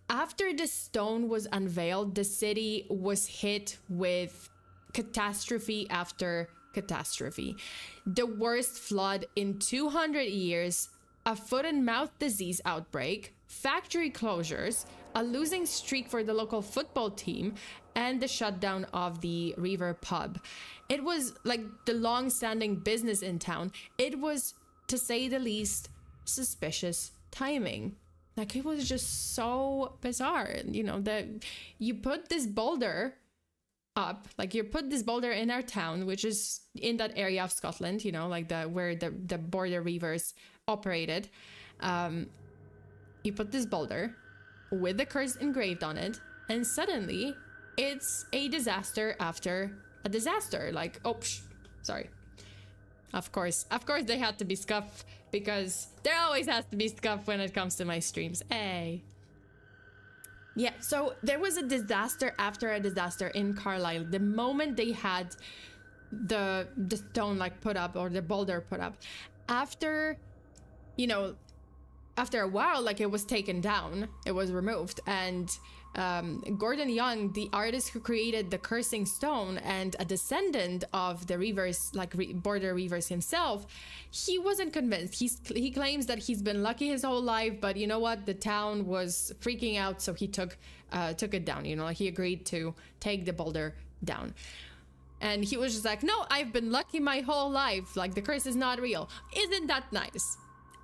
Speaker 1: After the stone was unveiled, the city was hit with catastrophe after catastrophe. The worst flood in 200 years, a foot and mouth disease outbreak, factory closures, a losing streak for the local football team, and the shutdown of the River pub. It was like the long-standing business in town. It was, to say the least, suspicious timing. Like, it was just so bizarre, you know, that you put this boulder up, like you put this boulder in our town, which is in that area of Scotland, you know, like where the border reavers operated. You put this boulder with the curse engraved on it, and suddenly it's a disaster after a disaster. Like, oh, sorry. Of course they had to be scuffed, because there always has to be scuff when it comes to my streams. Hey. Yeah, so there was a disaster after a disaster in Carlisle. The moment they had the stone like put up, or the boulder put up, after, you know, after a while, like, it was taken down, it was removed, and Gordon Young, the artist who created the Cursing Stone and a descendant of the Reavers, like border Reavers himself, he wasn't convinced. He claims that he's been lucky his whole life, but you know what? The town was freaking out, so he took it down. You know, like, he agreed to take the boulder down. And he was just like, no, I've been lucky my whole life. Like, the curse is not real. Isn't that nice?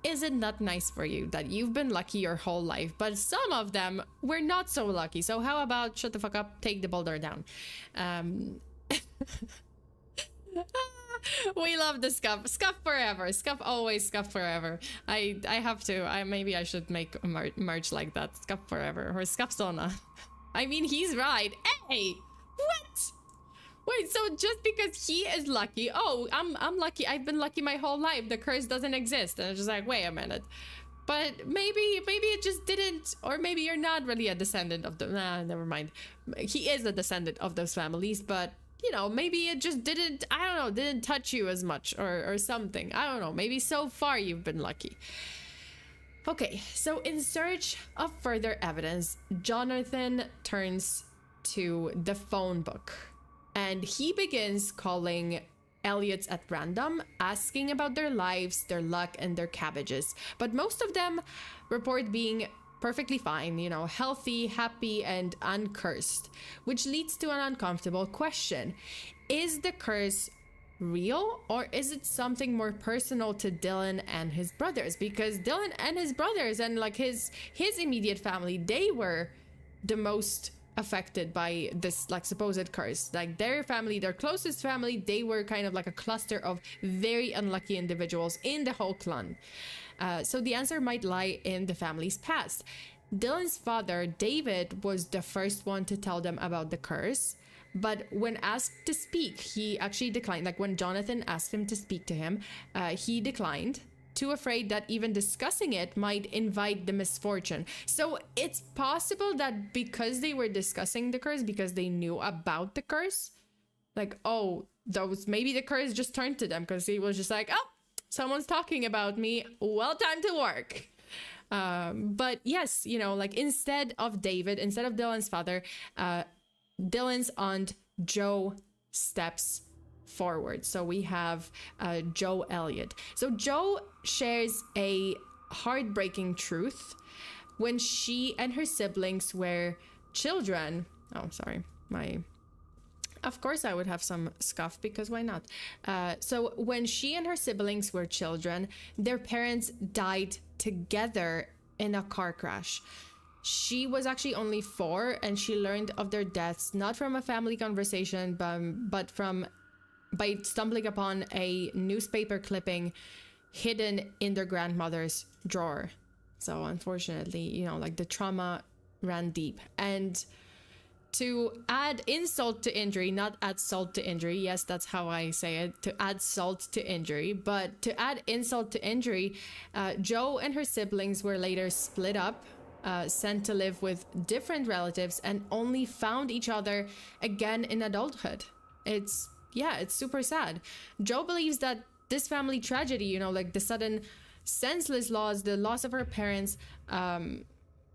Speaker 1: Isn't that nice for you that you've been lucky your whole life, but some of them were not so lucky? So how about shut the fuck up, take the boulder down? We love the scuff. Scuff forever. Scuff always, scuff forever. I have to. Maybe I should make a merch like that. Scuff forever or ScuffSona. I mean, he's right. Hey, what? Wait, so just because he is lucky, oh, I'm lucky, I've been lucky my whole life, the curse doesn't exist. And it's just like, wait a minute. But maybe it just didn't, or maybe you're not really a descendant of the, nah, never mind. He is a descendant of those families, but, you know, maybe it just didn't, I don't know, didn't touch you as much or something. I don't know, maybe so far you've been lucky. Okay, so in search of further evidence, Jonathan turns to the phone book and he begins calling Elliots at random, asking about their lives, their luck, and their cabbages. But most of them report being perfectly fine, you know, healthy, happy, and uncursed, which leads to an uncomfortable question. Is the curse real, or is it something more personal to Dylan and his brothers? Because Dylan and his brothers and like his immediate family, they were the most affected by this like supposed curse. Like their family, their closest family, they were kind of like a cluster of very unlucky individuals in the whole clan. So the answer might lie in the family's past. Dylan's father, David, was the first one to tell them about the curse. But when asked to speak, he actually declined. Like when Jonathan asked him to speak to him, he declined, too afraid that even discussing it might invite the misfortune. So it's possible that because they were discussing the curse, because they knew about the curse, like, oh, maybe the curse just turned to them because he was just like, oh, someone's talking about me. Well, time to work. But yes, you know, like instead of Dylan's father, Dylan's aunt Jo steps forward. So we have Jo Elliot. So Jo shares a heartbreaking truth. When she and her siblings were children, oh sorry, of course I would have some scuff because why not? So when she and her siblings were children, their parents died together in a car crash. She was actually only 4 and she learned of their deaths not from a family conversation but by stumbling upon a newspaper clipping hidden in their grandmother's drawer. So unfortunately, you know, like the trauma ran deep. And to add insult to injury, not add salt to injury, yes, that's how I say it, to add salt to injury, but to add insult to injury, Jo and her siblings were later split up, sent to live with different relatives, and only found each other again in adulthood. It's super sad. Jo believes that this family tragedy, you know, like the sudden senseless loss, the loss of her parents,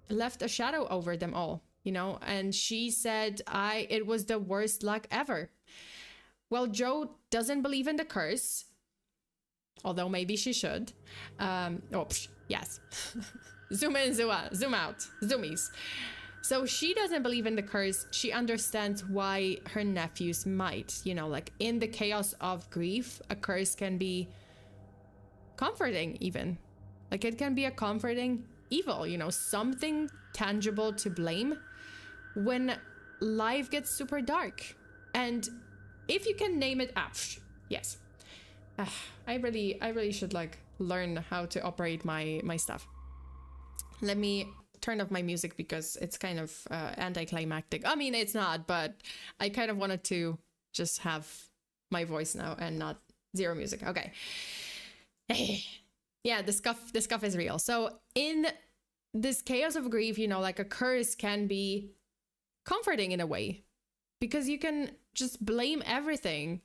Speaker 1: left a shadow over them all, you know, and she said, it was the worst luck ever. Well, Jo doesn't believe in the curse, although maybe she should. Yes. Zoom in, zoom out, zoomies. So she doesn't believe in the curse. She understands why her nephews might, you know, like in the chaos of grief, a curse can be comforting even. Like it can be a comforting evil, you know, something tangible to blame when life gets super dark. And if you can name it, yes. I really should like learn how to operate my stuff. Let me turn off my music because it's kind of anticlimactic. I mean, it's not, but I kind of wanted to just have my voice now and not zero music. Okay. Yeah, the scuff is real. So in this chaos of grief, you know, like a curse can be comforting in a way because you can just blame everything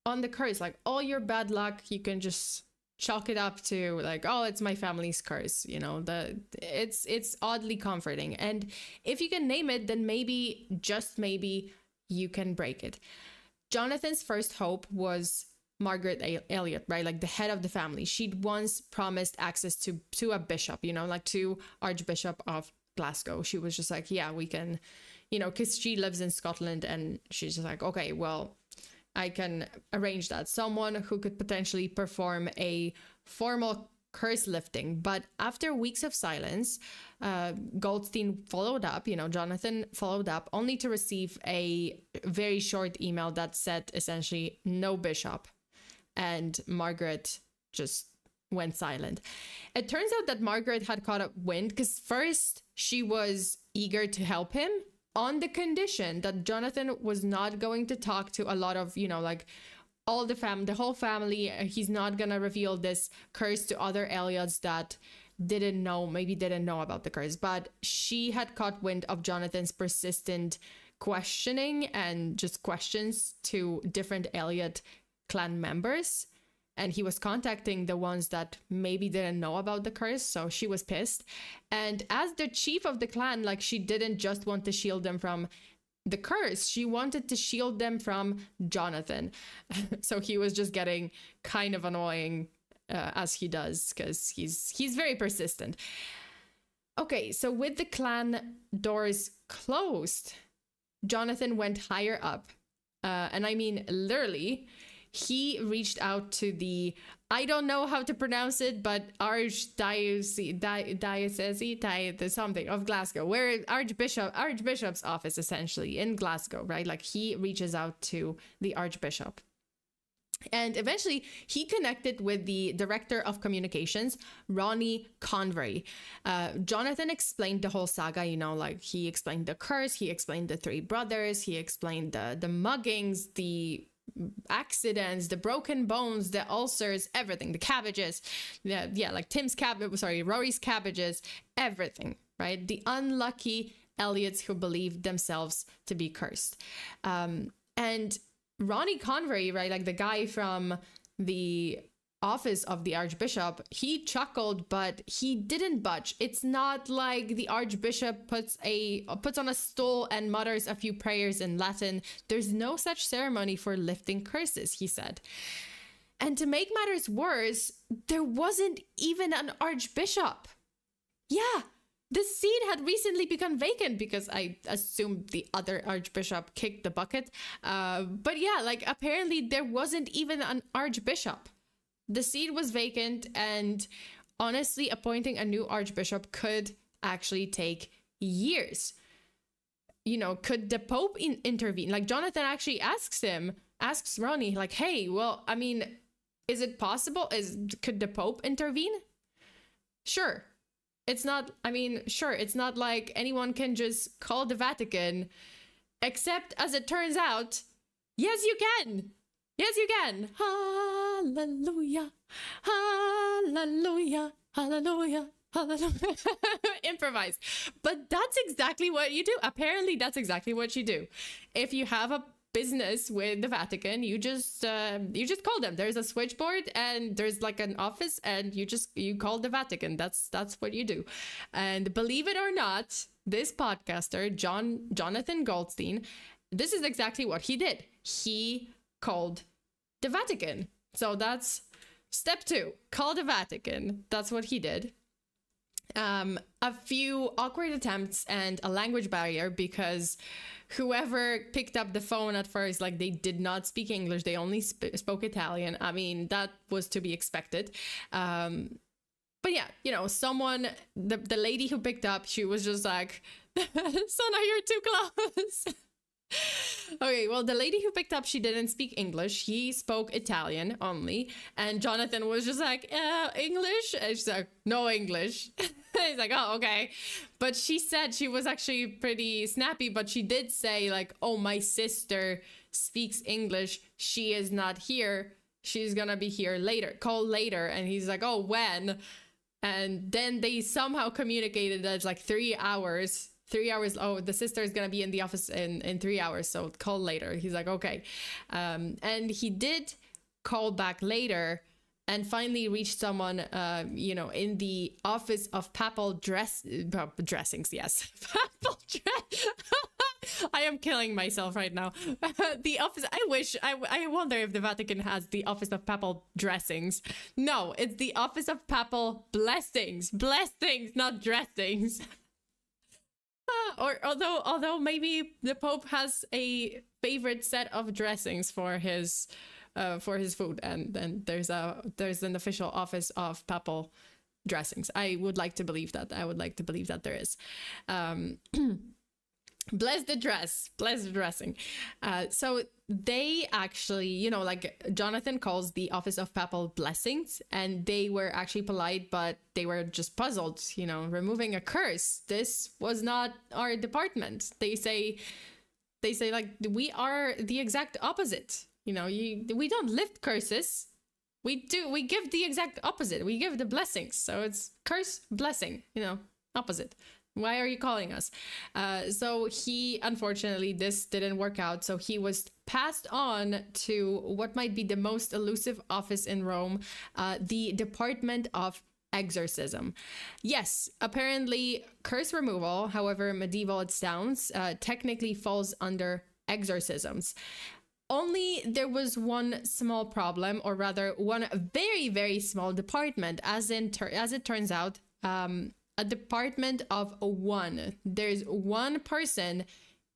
Speaker 1: on the curse. Like all your bad luck, you can just chalk it up to like, oh, it's my family's curse, you know. It's oddly comforting, and if you can name it, then maybe, just maybe, you can break it. Jonathan's first hope was Margaret Elliot, right? Like the head of the family. She'd once promised access to a bishop, you know, like to Archbishop of Glasgow. She was just like, yeah, we can, you know, because she lives in Scotland, and she's just like, okay, well, I can arrange that. Someone who could potentially perform a formal curse lifting. But after weeks of silence, Goldstein followed up, you know, Jonathan followed up, only to receive a very short email that said essentially no bishop. And Margaret just went silent. It turns out that Margaret had caught up wind because first she was eager to help him, on the condition that Jonathan was not going to talk to a lot of, you know, like all the whole family. He's not going to reveal this curse to other Elliots that didn't know about the curse. But she had caught wind of Jonathan's persistent questioning and just questions to different Elliot clan members. and he was contacting the ones that maybe didn't know about the curse, so she was pissed. And as the chief of the clan, like, she didn't just want to shield them from the curse, she wanted to shield them from Jonathan. So he was just getting kind of annoying, as he does, because he's very persistent. Okay, so with the clan doors closed, Jonathan went higher up, and I mean literally. He reached out to the, I don't know how to pronounce it, but Archdiocese something of Glasgow, where Archbishop's office, essentially, in Glasgow, right? Like, he reaches out to the Archbishop. And eventually he connected with the director of communications, Ronnie Convery. Jonathan explained the whole saga, you know, like, he explained the curse, he explained the three brothers, he explained the muggings, the accidents, the broken bones, the ulcers, everything, the cabbages, yeah, like Rory's cabbages, everything, right? The unlucky Elliots who believed themselves to be cursed. And Ronnie Convery, right, like the guy from the office of the Archbishop, he chuckled, but he didn't budge. It's not like the Archbishop puts on a stool and mutters a few prayers in Latin. There's no such ceremony for lifting curses, he said. And to make matters worse, there wasn't even an Archbishop. Yeah, the seat had recently become vacant because I assumed the other Archbishop kicked the bucket. But yeah, like, apparently there wasn't even an Archbishop. The seat was vacant, and honestly, appointing a new Archbishop could actually take years. You know, could the Pope intervene? Like, Jonathan actually asks Ronnie, like, hey, well, I mean, is it possible? Could the Pope intervene? Sure. It's not like anyone can just call the Vatican, except, as it turns out, yes, you can. Yes, you can. Hallelujah. Hallelujah. Hallelujah. Hallelujah. Improvise. But that's exactly what you do. Apparently, that's exactly what you do. If you have a business with the Vatican, you just call them. There's a switchboard and there's like an office, and you call the Vatican. That's what you do. And believe it or not, this podcaster, Jonathan Goldstein, this is exactly what he did. He called the Vatican. So that's step 2. Call the Vatican. That's what he did. A few awkward attempts and a language barrier, because whoever picked up the phone at first, like, they did not speak English. They only spoke Italian. I mean, that was to be expected. But yeah, you know, the lady who picked up, she was just like, Sona, you're too close. Okay, well, the lady who picked up, she didn't speak English. He spoke Italian only. And Jonathan was just like, English? And she's like, no English. He's like, oh, okay. But she said, she was actually pretty snappy, but she did say, like, oh, my sister speaks English. She is not here. She's gonna be here later. Call later. And he's like, oh, when? And then they somehow communicated that it's like 3 hours. 3 hours. Oh, the sister is going to be in the office in 3 hours. So call later. He's like, okay. And he did call back later and finally reached someone, you know, in the office of papal dressings. Yes. Papal dress. I am killing myself right now. The office. I wonder if the Vatican has the office of papal dressings. No, it's the office of papal blessings. Blessings, not dressings. Or although maybe the Pope has a favorite set of dressings for his food, and then there's an official office of papal dressings. I would like to believe that. I would like to believe that there is. Bless the dress, bless the dressing. So they actually, you know, like, Jonathan calls the office of papal blessings, and they were actually polite, but they were just puzzled, you know, removing a curse. This was not our department. They say like, we are the exact opposite. You know, we don't lift curses. We give the exact opposite. We give the blessings. So it's curse, blessing, you know, opposite. Why are you calling us? So he, unfortunately, this didn't work out. So he was passed on to what might be the most elusive office in Rome, the Department of Exorcism. Yes, apparently curse removal, however medieval it sounds, technically falls under exorcisms. Only there was one small problem, or rather one very, very small department, as it turns out, a department of one. There's one person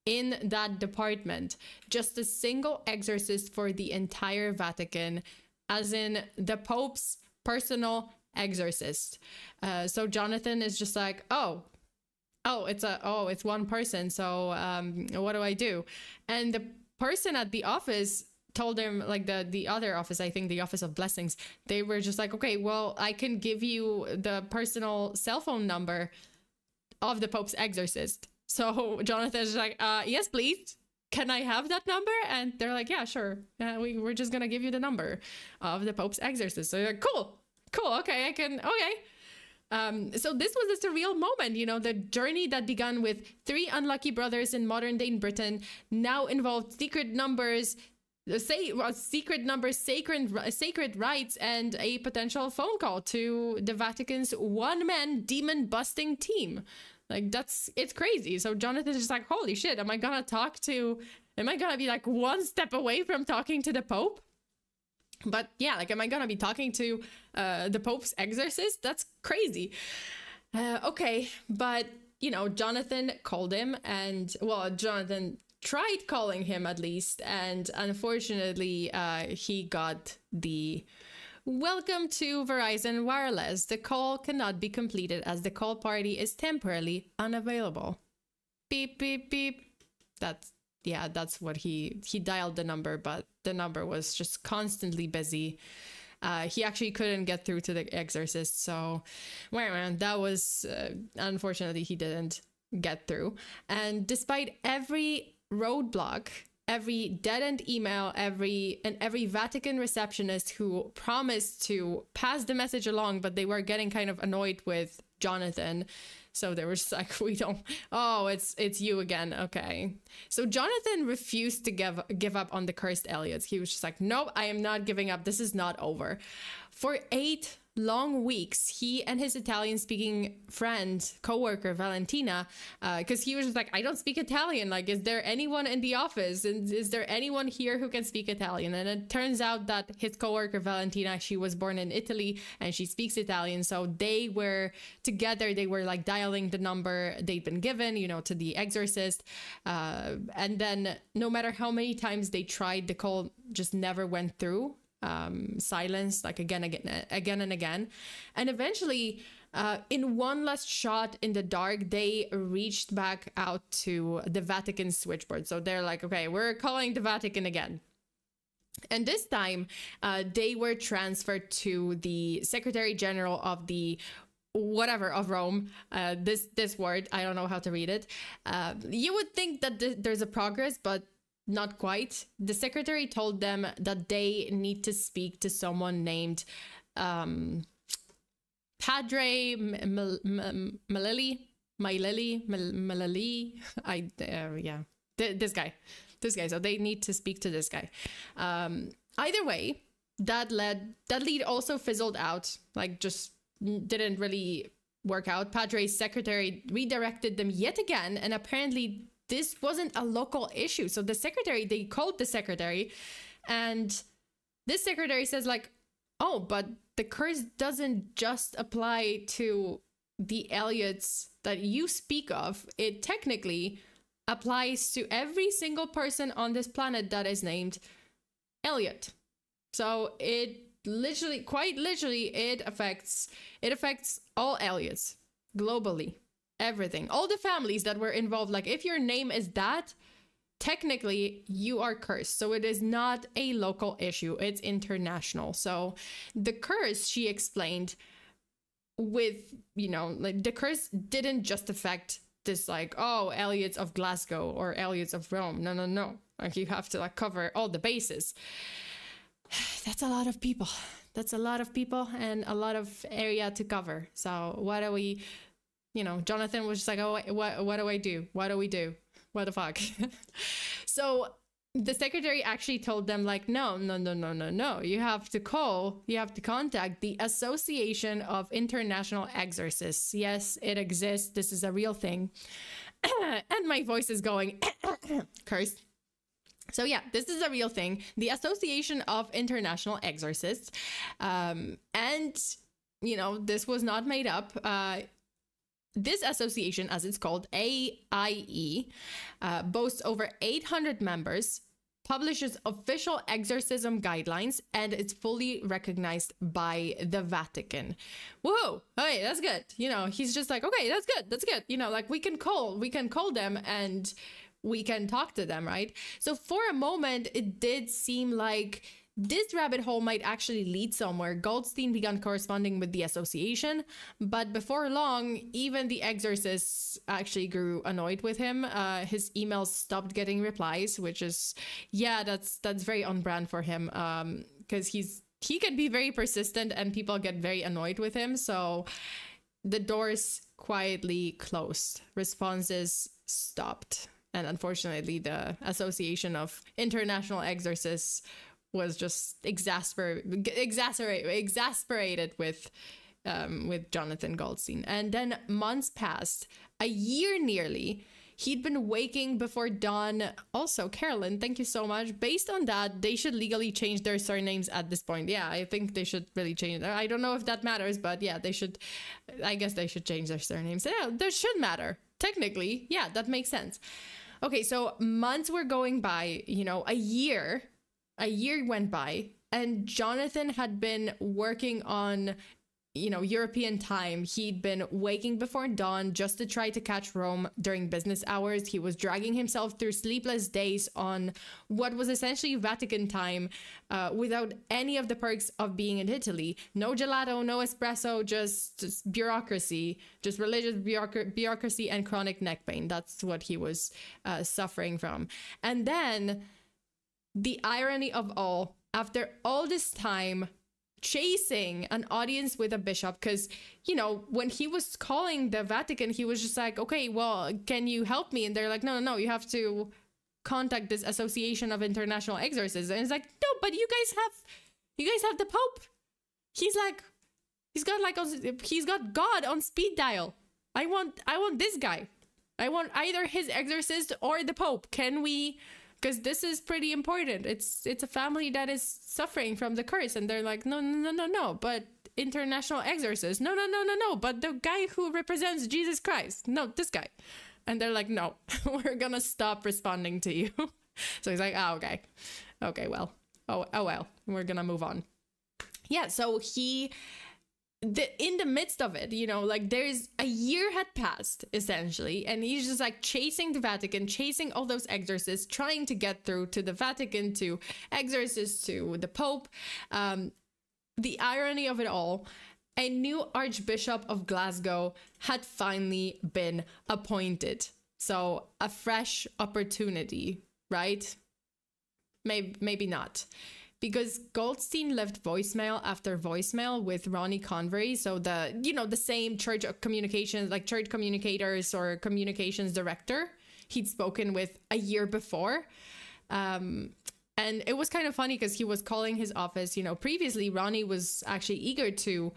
Speaker 1: in that department, just a single exorcist for the entire Vatican, as in the Pope's personal exorcist. So Jonathan is just like, it's one person. So what do I do? And the person at the office told him, like the other office, I think the Office of Blessings, they were just like, okay, well, I can give you the personal cell phone number of the Pope's exorcist. So Jonathan's like, yes, please. Can I have that number? And they're like, yeah, sure. We're just going to give you the number of the Pope's exorcist. So you're like, cool. Okay, I can. Okay. So this was a surreal moment, you know, the journey that began with 3 unlucky brothers in modern day Britain now involved secret numbers, sacred rites, and a potential phone call to the Vatican's one-man demon-busting team. Like, it's crazy. So Jonathan's just like, holy shit, am I gonna be like one step away from talking to the Pope? But yeah, like, am I gonna be talking to the Pope's exorcist? That's crazy. Okay, but, you know, Jonathan called him, and, well, Jonathan tried calling him at least, and unfortunately, he got the welcome to Verizon Wireless. The call cannot be completed as the call party is temporarily unavailable. Beep, beep, beep. That's what he dialed the number, but the number was just constantly busy. He actually couldn't get through to the exorcist, so that was unfortunately he didn't get through. And despite every roadblock, every dead-end email, every Vatican receptionist who promised to pass the message along, but they were getting kind of annoyed with Jonathan. So they were just like, it's you again. Okay. So Jonathan refused to give up on the cursed Elliots. He was just like, nope, I am not giving up. This is not over. For 8 long weeks, he and his Italian-speaking friend, co-worker Valentina, because he was just like, I don't speak Italian. Like, is there anyone in the office? And is there anyone here who can speak Italian? And it turns out that his co-worker Valentina, she was born in Italy and she speaks Italian. So they were together. They were like dialing the number they'd been given, you know, to the exorcist. And then no matter how many times they tried, the call just never went through. Silence, like again and again. And eventually, in one last shot in the dark, they reached back out to the Vatican switchboard. So they're like, okay, we're calling the Vatican again. And this time, they were transferred to the Secretary General of the whatever of Rome. This word, I don't know how to read it. You would think that there's a progress, but not quite. The secretary told them that they need to speak to someone named Padre Malili. This guy. So they need to speak to this guy. Either way, that lead also fizzled out. Like, just didn't really work out. Padre's secretary redirected them yet again, and apparently this wasn't a local issue. So they called the secretary, and this secretary says like, oh, but the curse doesn't just apply to the Elliots that you speak of. It technically applies to every single person on this planet that is named Elliot. So it quite literally, it affects all Elliots globally. Everything, all the families that were involved. Like, if your name is that, technically you are cursed. So it is not a local issue, it's international. So the curse, she explained, with, you know, like, the curse didn't just affect this, like, oh, Elliots of Glasgow or Elliots of Rome. No. Like, you have to, like, cover all the bases. That's a lot of people. And a lot of area to cover. So what are we... you know, Jonathan was just like, oh, what do I do? What do we do? What the fuck? So the secretary actually told them like, no. You have to contact the Association of International Exorcists. Yes, it exists. This is a real thing. And my voice is going, curse. So yeah, this is a real thing. The Association of International Exorcists. And, you know, this was not made up. This association, as it's called, AIE, boasts over 800 members, publishes official exorcism guidelines, and it's fully recognized by the Vatican. Whoa, hey, that's good. You know, he's just like, okay, that's good. You know, like we can call them and we can talk to them, right? So for a moment, it did seem like this rabbit hole might actually lead somewhere. Goldstein began corresponding with the association, but before long, even the exorcists actually grew annoyed with him. His emails stopped getting replies, which is, yeah, that's very on brand for him, because he can be very persistent and people get very annoyed with him. So the doors quietly closed. Responses stopped. And unfortunately, the Association of International Exorcists was just exasperated with Jonathan Goldstein. And then months passed, a year nearly. He'd been waking before dawn. Also, Carolyn, thank you so much. Based on that, they should legally change their surnames at this point. Yeah, I think they should really change it. I don't know if that matters, but yeah, they should. I guess they should change their surnames. Yeah, that should matter. Technically, yeah, that makes sense. Okay, so months were going by, you know, a year went by, and Jonathan had been working on, you know, European time. He'd been waking before dawn just to try to catch Rome during business hours. He was dragging himself through sleepless days on what was essentially Vatican time, without any of the perks of being in Italy. No gelato, no espresso, just bureaucracy, just religious bureaucracy and chronic neck pain. That's what he was suffering from. And then the irony of all, after all this time chasing an audience with a bishop, because, you know, when he was calling the Vatican, he was just like, okay, well, can you help me? And they're like, no, you have to contact this Association of International Exorcists. And it's like, no, but you guys have the Pope. He's got God on speed dial. I want this guy. I want either his exorcist or the Pope. Can we? Because this is pretty important. It's a family that is suffering from the curse. And they're like, no, but international exorcist. No, but the guy who represents Jesus Christ. No, this guy. And they're like, no, we're going to stop responding to you. So he's like, oh, okay. Okay, well. Oh, well, we're going to move on. Yeah, so in the midst of it, you know, like there's a year had passed essentially, and he's just like chasing the Vatican, chasing all those exorcists, trying to get through to the Vatican, to exorcists, to the Pope. The irony of it all, a new Archbishop of Glasgow had finally been appointed. So a fresh opportunity, right? Maybe not. Because Goldstein left voicemail after voicemail with Ronnie Convery. So the same church communications, like church communicators or communications director he'd spoken with a year before. And it was kind of funny because he was calling his office, you know, previously Ronnie was actually eager to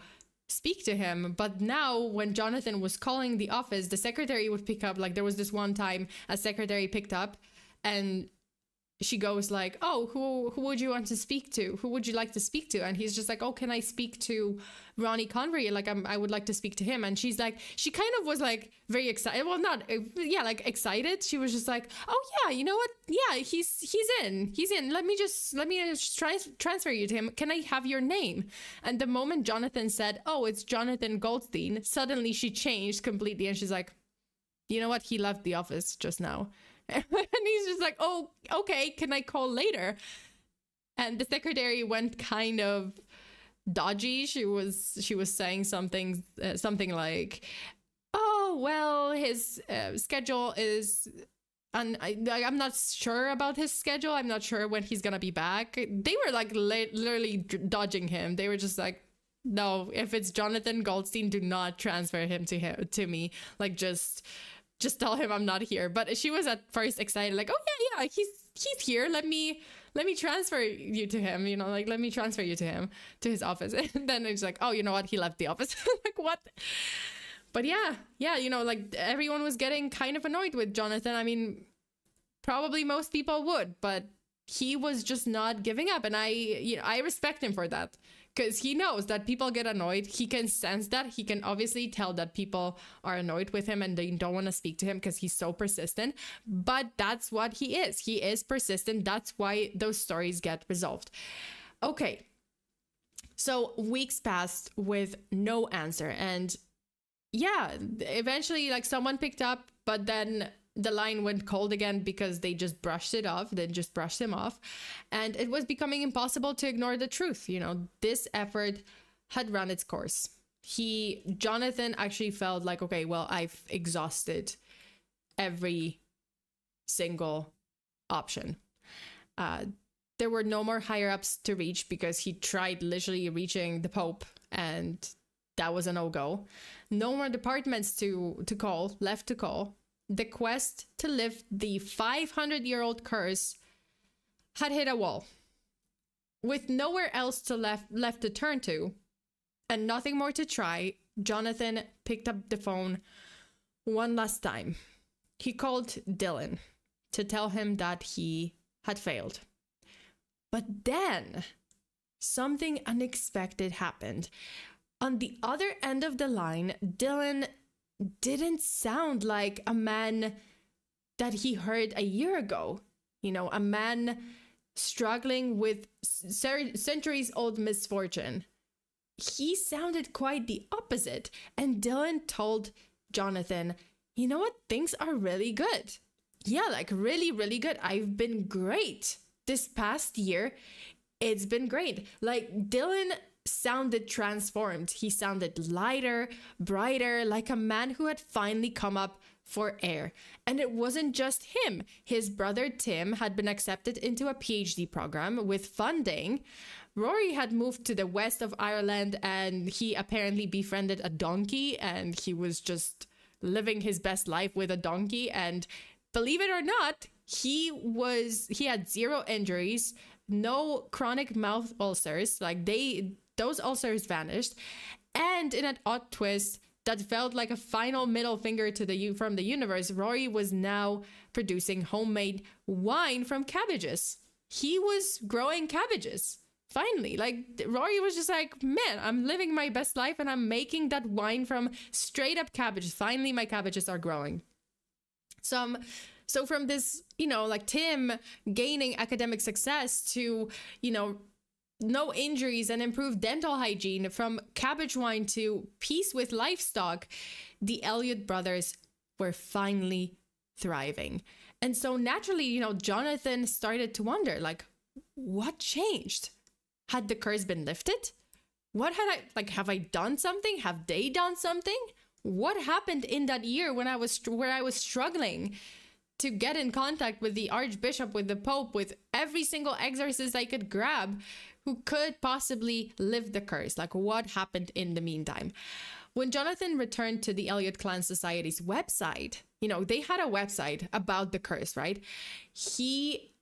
Speaker 1: speak to him. But now when Jonathan was calling the office, the secretary would pick up. Like there was this one time a secretary picked up and she goes like, oh, who would you want to speak to? Who would you like to speak to? And he's just like, oh, can I speak to Ronnie Convery? Like, I would like to speak to him. And she's like, she kind of was like very excited. Well, not, yeah, like excited. She was just like, oh yeah, you know what? Yeah, he's in. Let me just transfer you to him. Can I have your name? And the moment Jonathan said, oh, it's Jonathan Goldstein, suddenly she changed completely. And she's like, you know what? He left the office just now. And he's just like, oh, okay, can I call later? And the secretary went kind of dodgy. She was saying something like, oh, well, his schedule is, I'm not sure about his schedule. I'm not sure when he's gonna be back. They were like literally dodging him. They were just like, no, if it's Jonathan Goldstein, do not transfer him to me. Like, just tell him I'm not here. But she was at first excited, like, oh yeah, he's here. Let me transfer you to him. You know, like, let me transfer you to him, to his office. And then it's like, oh, you know what? He left the office. Like, what? But yeah, you know, like, everyone was getting kind of annoyed with Jonathan. I mean, probably most people would, but he was just not giving up. And I respect him for that, because he knows that people get annoyed. He can sense that. He can obviously tell that people are annoyed with him and they don't want to speak to him because he's so persistent. But that's what he is. He is persistent. That's why those stories get resolved. Okay. So weeks passed with no answer. And yeah, eventually, like, someone picked up, but then the line went cold again because they just brushed it off. They just brushed him off. And it was becoming impossible to ignore the truth. You know, this effort had run its course. Jonathan actually felt like, okay, well, I've exhausted every single option. There were no more higher ups to reach because he tried literally reaching the Pope, and that was a no-go. No more departments left to call. The quest to lift the 500-year-old curse had hit a wall. With nowhere else left to turn to, and nothing more to try, Jonathan picked up the phone one last time. He called Dylan to tell him that he had failed. But then something unexpected happened. On the other end of the line, Dylan didn't sound like a man that he heard a year ago. You know, a man struggling with centuries-old misfortune. He sounded quite the opposite. And Dylan told Jonathan, you know what? Things are really good. Yeah, like, really, really good. I've been great. This past year, it's been great. Like, Dylan sounded transformed. He sounded lighter, brighter, like a man who had finally come up for air. And it wasn't just him. His brother Tim had been accepted into a PhD program with funding. Rory had moved to the west of Ireland, and he apparently befriended a donkey, and he was just living his best life with a donkey. And believe it or not, he had 0 injuries, no chronic mouth ulcers. Like, those ulcers vanished. And in an odd twist that felt like a final middle finger from the universe, Rory was now producing homemade wine from cabbages. He was growing cabbages. Finally, like, Rory was just like, man, I'm living my best life and I'm making that wine from straight up cabbages. Finally, my cabbages are growing. So from this, you know, like, Tim gaining academic success to, you know, no injuries and improved dental hygiene, from cabbage wine to peace with livestock, the Elliot brothers were finally thriving. And so naturally, you know, Jonathan started to wonder, like, what changed? Had the curse been lifted? Have I done something? Have they done something? What happened in that year where I was struggling to get in contact with the Archbishop, with the Pope, with every single exorcist I could grab who could possibly lift the curse? Like, what happened in the meantime? When Jonathan returned to the Elliot Clan Society's website, you know, they had a website about the curse, right? He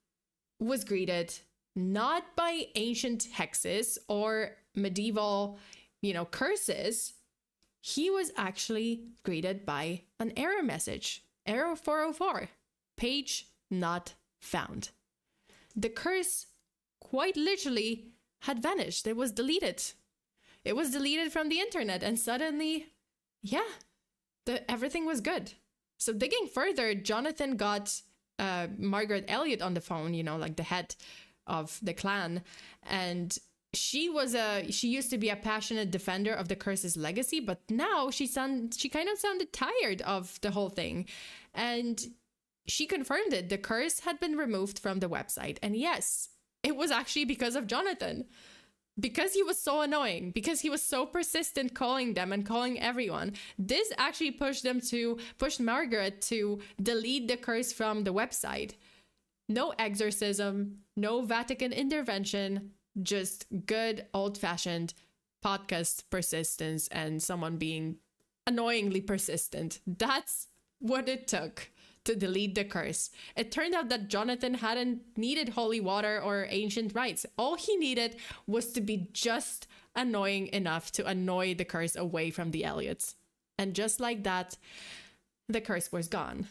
Speaker 1: was greeted not by ancient hexes or medieval, you know, curses. He was actually greeted by an error message. Error 404. Page not found. The curse quite literally had vanished. It was deleted. It was deleted from the internet, and suddenly, yeah, everything was good. So digging further, Jonathan got Margaret Elliot on the phone, you know, like the head of the clan, and she used to be a passionate defender of the curse's legacy, but now she kind of sounded tired of the whole thing, and she confirmed it. The curse had been removed from the website, and yes, it was actually because of Jonathan. Because he was so annoying, because he was so persistent calling them and calling everyone, this actually pushed Margaret to delete the curse from the website. No exorcism, no Vatican intervention, just good old-fashioned podcast persistence and someone being annoyingly persistent. That's what it took to delete the curse. It turned out that Jonathan hadn't needed holy water or ancient rites. All he needed was to be just annoying enough to annoy the curse away from the Elliots. And just like that, the curse was gone.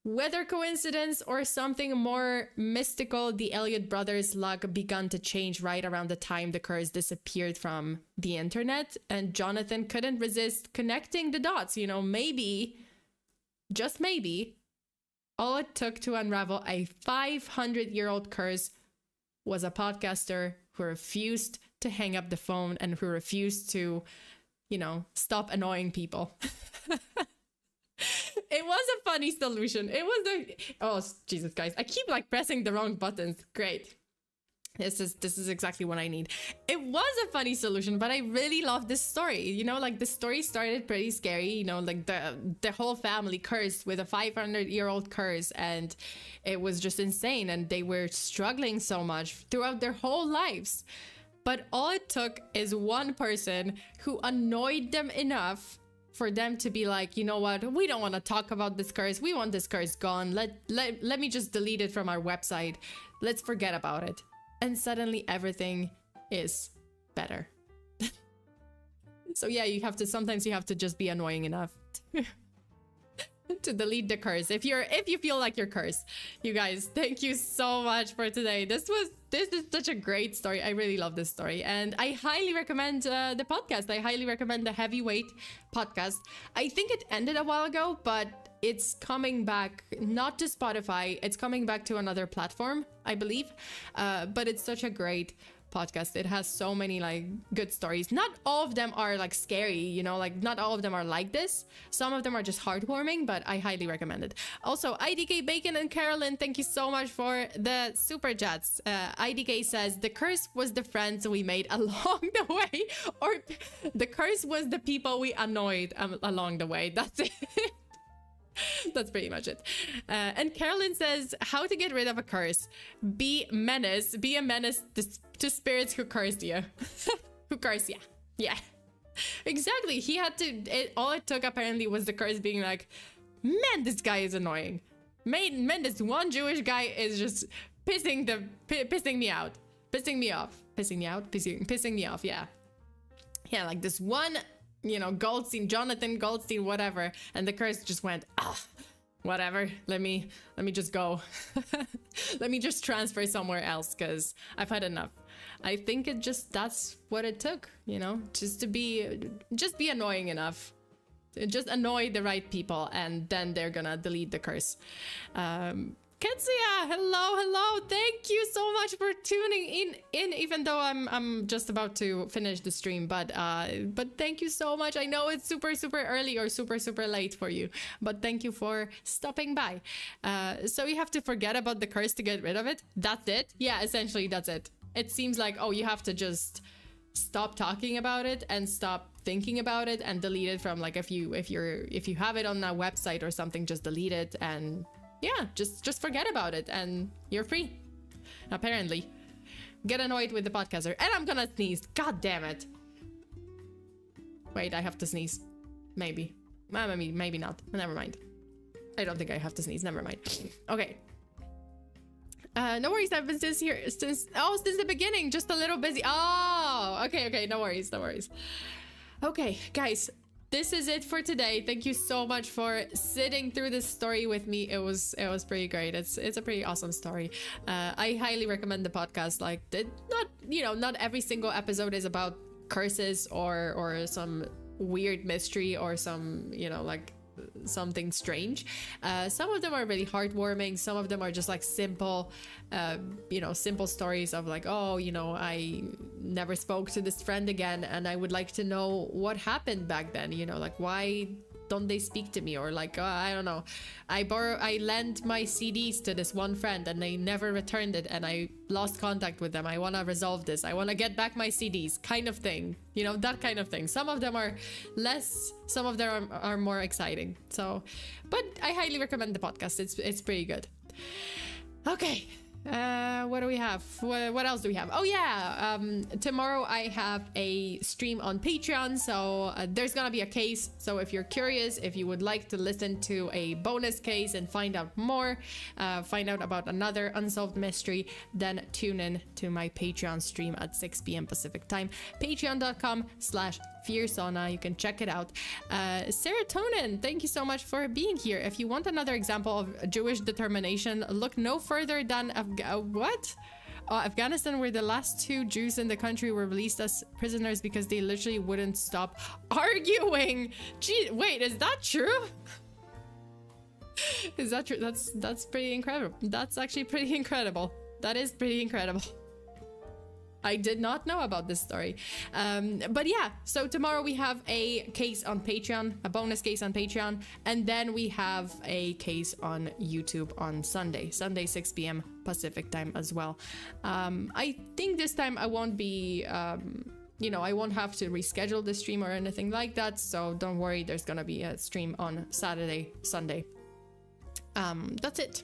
Speaker 1: Whether coincidence or something more mystical, the Elliot brothers' luck began to change right around the time the curse disappeared from the internet, and Jonathan couldn't resist connecting the dots. You know, maybe, just maybe, all it took to unravel a 500-year-old curse was a podcaster who refused to hang up the phone and who refused to, you know, stop annoying people. It was a funny solution. It was a... Oh, Jesus, guys. I keep like pressing the wrong buttons. Great. This is exactly what I need. It was a funny solution, but I really love this story. You know, like the story started pretty scary. You know, like the whole family cursed with a 500-year-old curse, and it was just insane. And they were struggling so much throughout their whole lives. But all it took is one person who annoyed them enough for them to be like, you know what, we don't want to talk about this curse. We want this curse gone. Let me just delete it from our website. Let's forget about it. And suddenly everything is better. So yeah, sometimes you have to just be annoying enough to delete the curse if you feel like you're cursed. You guys, thank you so much for today. This is such a great story. I really love this story, and I highly recommend the podcast. I highly recommend the Heavyweight podcast. I think it ended a while ago, but it's coming back, not to Spotify. It's coming back to another platform, I believe. But it's such a great podcast. It has so many like good stories. Not all of them are like scary, you know, like not all of them are like this. Some of them are just heartwarming, but I highly recommend it. Also, IDK Bacon and Carolyn, thank you so much for the super chats. IDK says the curse was the friends we made along the way, or the curse was the people we annoyed along the way. That's it. That's pretty much it. And Carolyn says, how to get rid of a curse. Be a menace to spirits who cursed you. Who cursed you. Yeah. Exactly. He had to, all it took apparently was the curse being like, man, this guy is annoying. Man, this one Jewish guy is just pissing me out. Pissing me off. Pissing me out? Pissing me off, yeah. Yeah, like this one, you know, Goldstein, Jonathan Goldstein, whatever, and the curse just went, whatever, let me just go. Let me just transfer somewhere else, because I've had enough. I think that's what it took, you know, just be annoying enough. Just annoy the right people, and then they're gonna delete the curse. Ketsia, hello, thank you so much for tuning in, even though I'm just about to finish the stream, but thank you so much. I know it's super early or super late for you, but thank you for stopping by. So you have to forget about the curse to get rid of it. That's it. Yeah, essentially that's it. It seems like, oh, you have to just stop talking about it and stop thinking about it and delete it from, like, if you have it on a website or something, just delete it, and yeah, just forget about it and you're free. Apparently. Get annoyed with the podcaster. And I'm gonna sneeze. God damn it. Wait, I have to sneeze. Maybe. Maybe not. Never mind. I don't think I have to sneeze. Never mind. Okay. No worries. I've been since the beginning. Just a little busy. Oh, okay. No worries. Okay, guys. This is it for today. Thank you so much for sitting through this story with me. It was pretty great. It's a pretty awesome story. I highly recommend the podcast. Like, not every single episode is about curses or some weird mystery or some, like something strange. Some of them are really heartwarming. Some of them are just like simple stories of like, oh, I never spoke to this friend again and I would like to know what happened back then, like why don't they speak to me, or like, I don't know, I lent my CDs to this one friend and they never returned it and I lost contact with them. I want to resolve this. I want to get back my CDs, kind of thing, that kind of thing. Some of them are less, some of them are more exciting. So, but I highly recommend the podcast. It's pretty good. Okay. what do we have? What else do we have? Oh yeah, tomorrow I have a stream on Patreon, so there's gonna be a case. So if you're curious, if you would like to listen to a bonus case and find out more, find out about another unsolved mystery, then tune in to my Patreon stream at 6 p.m. Pacific time. Patreon.com/FEARSONA. You can check it out. Serotonin, thank you so much for being here. If you want another example of Jewish determination, look no further than Afghanistan, where the last 2 Jews in the country were released as prisoners because they literally wouldn't stop arguing. Gee, wait, is that true? Is that true? That's pretty incredible. That's actually pretty incredible. That is pretty incredible. I did not know about this story. But yeah, so tomorrow we have a case on Patreon, a bonus case on Patreon, and then we have a case on YouTube on Sunday 6 p.m. Pacific time as well. I think this time I won't be, you know, I won't have to reschedule the stream or anything like that, so don't worry, there's gonna be a stream on Saturday, Sunday. That's it.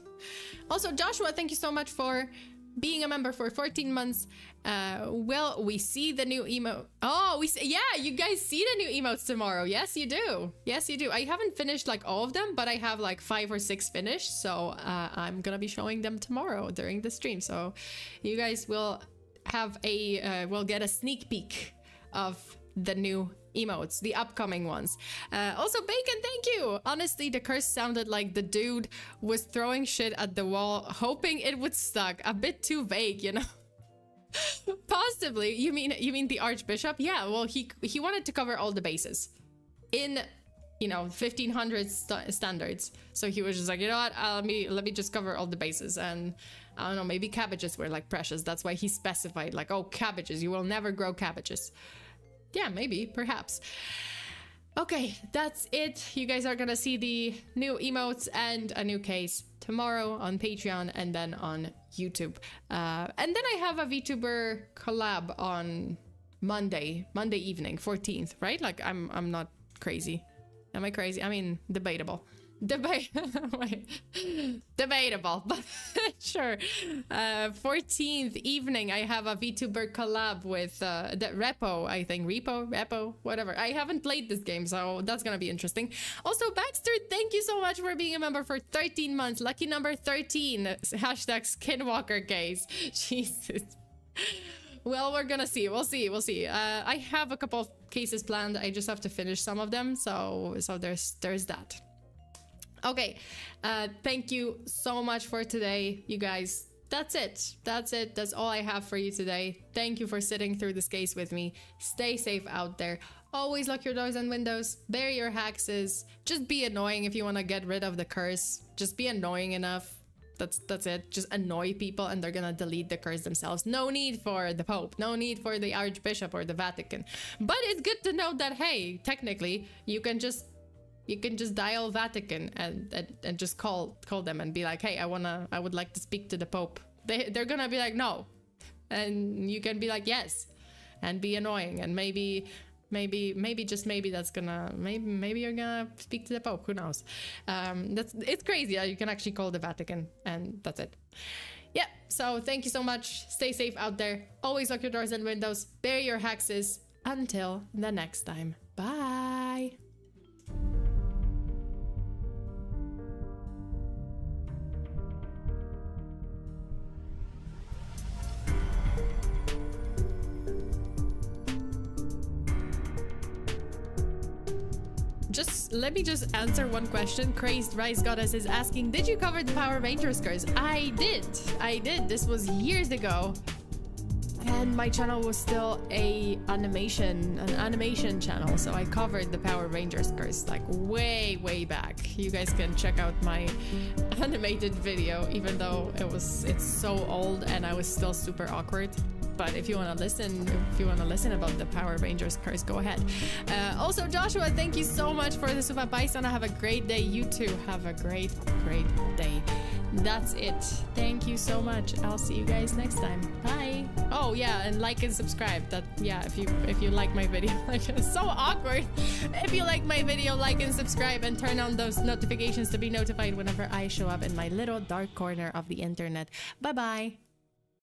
Speaker 1: Also, Joshua, thank you so much for being a member for 14 months. Well, we see the new emote. Oh, yeah, you guys see the new emotes tomorrow. Yes, you do. Yes, you do. I haven't finished like all of them, but I have like 5 or 6 finished. So I'm gonna be showing them tomorrow during the stream. So you guys will have will get a sneak peek of the new emotes, the upcoming ones. Also, Bacon, thank you. Honestly, the curse sounded like the dude was throwing shit at the wall, hoping it would stuck. A bit too vague, you know. Possibly. You mean the Archbishop? Yeah. Well, he wanted to cover all the bases in, you know, 1500 standards. So he was just like, you know what? Let me just cover all the bases. And I don't know, maybe cabbages were like precious. That's why he specified like, oh, cabbages. You will never grow cabbages. Yeah, maybe, perhaps. Okay, that's it. You guys are gonna see the new emotes and a new case tomorrow on Patreon and then on YouTube. And then I have a VTuber collab on Monday evening, 14th, right? Like I'm not crazy. Am I crazy? I mean, debatable. Debatable, but sure. 14th evening, I have a VTuber collab with the Repo, I think. Repo, whatever. I haven't played this game, so that's gonna be interesting. Also, Baxter, thank you so much for being a member for 13 months. Lucky number 13. Hashtag Skinwalker case. Jesus. Well, we're gonna see. We'll see. I have a couple of cases planned. I just have to finish some of them, so there's that. Okay, thank you so much for today, you guys. That's it. That's all I have for you today. Thank you for sitting through this case with me. Stay safe out there. Always lock your doors and windows. Bury your hexes. Just be annoying if you want to get rid of the curse. Just be annoying enough. That's it. Just annoy people and they're gonna delete the curse themselves. No need for the Pope. No need for the Archbishop or the Vatican. But it's good to know that, hey, technically, you can just dial Vatican and just call them and be like, hey, I would like to speak to the Pope. They're gonna be like, no. And you can be like, yes, and be annoying. And maybe just maybe that's gonna, maybe you're gonna speak to the Pope, who knows. It's crazy that you can actually call the Vatican, and that's it. Yeah, so thank you so much. Stay safe out there. Always lock your doors and windows. Bury your hexes. Until the next time. Bye. Let me just answer one question. Crazed Rise Goddess is asking, did you cover the Power Rangers curse? I did. This was years ago. And my channel was still an animation channel. So I covered the Power Rangers curse like way back. You guys can check out my animated video, even though it's so old and I was still super awkward. But if you want to listen about the Power Rangers curse, go ahead. Also, Joshua, thank you so much for the Super Bison. Have a great day. You too. Have a great day. That's it. Thank you so much. I'll see you guys next time. Bye. Oh yeah, and like and subscribe. If you like my video, like, it's so awkward. If you like my video, like and subscribe and turn on those notifications to be notified whenever I show up in my little dark corner of the internet. Bye bye.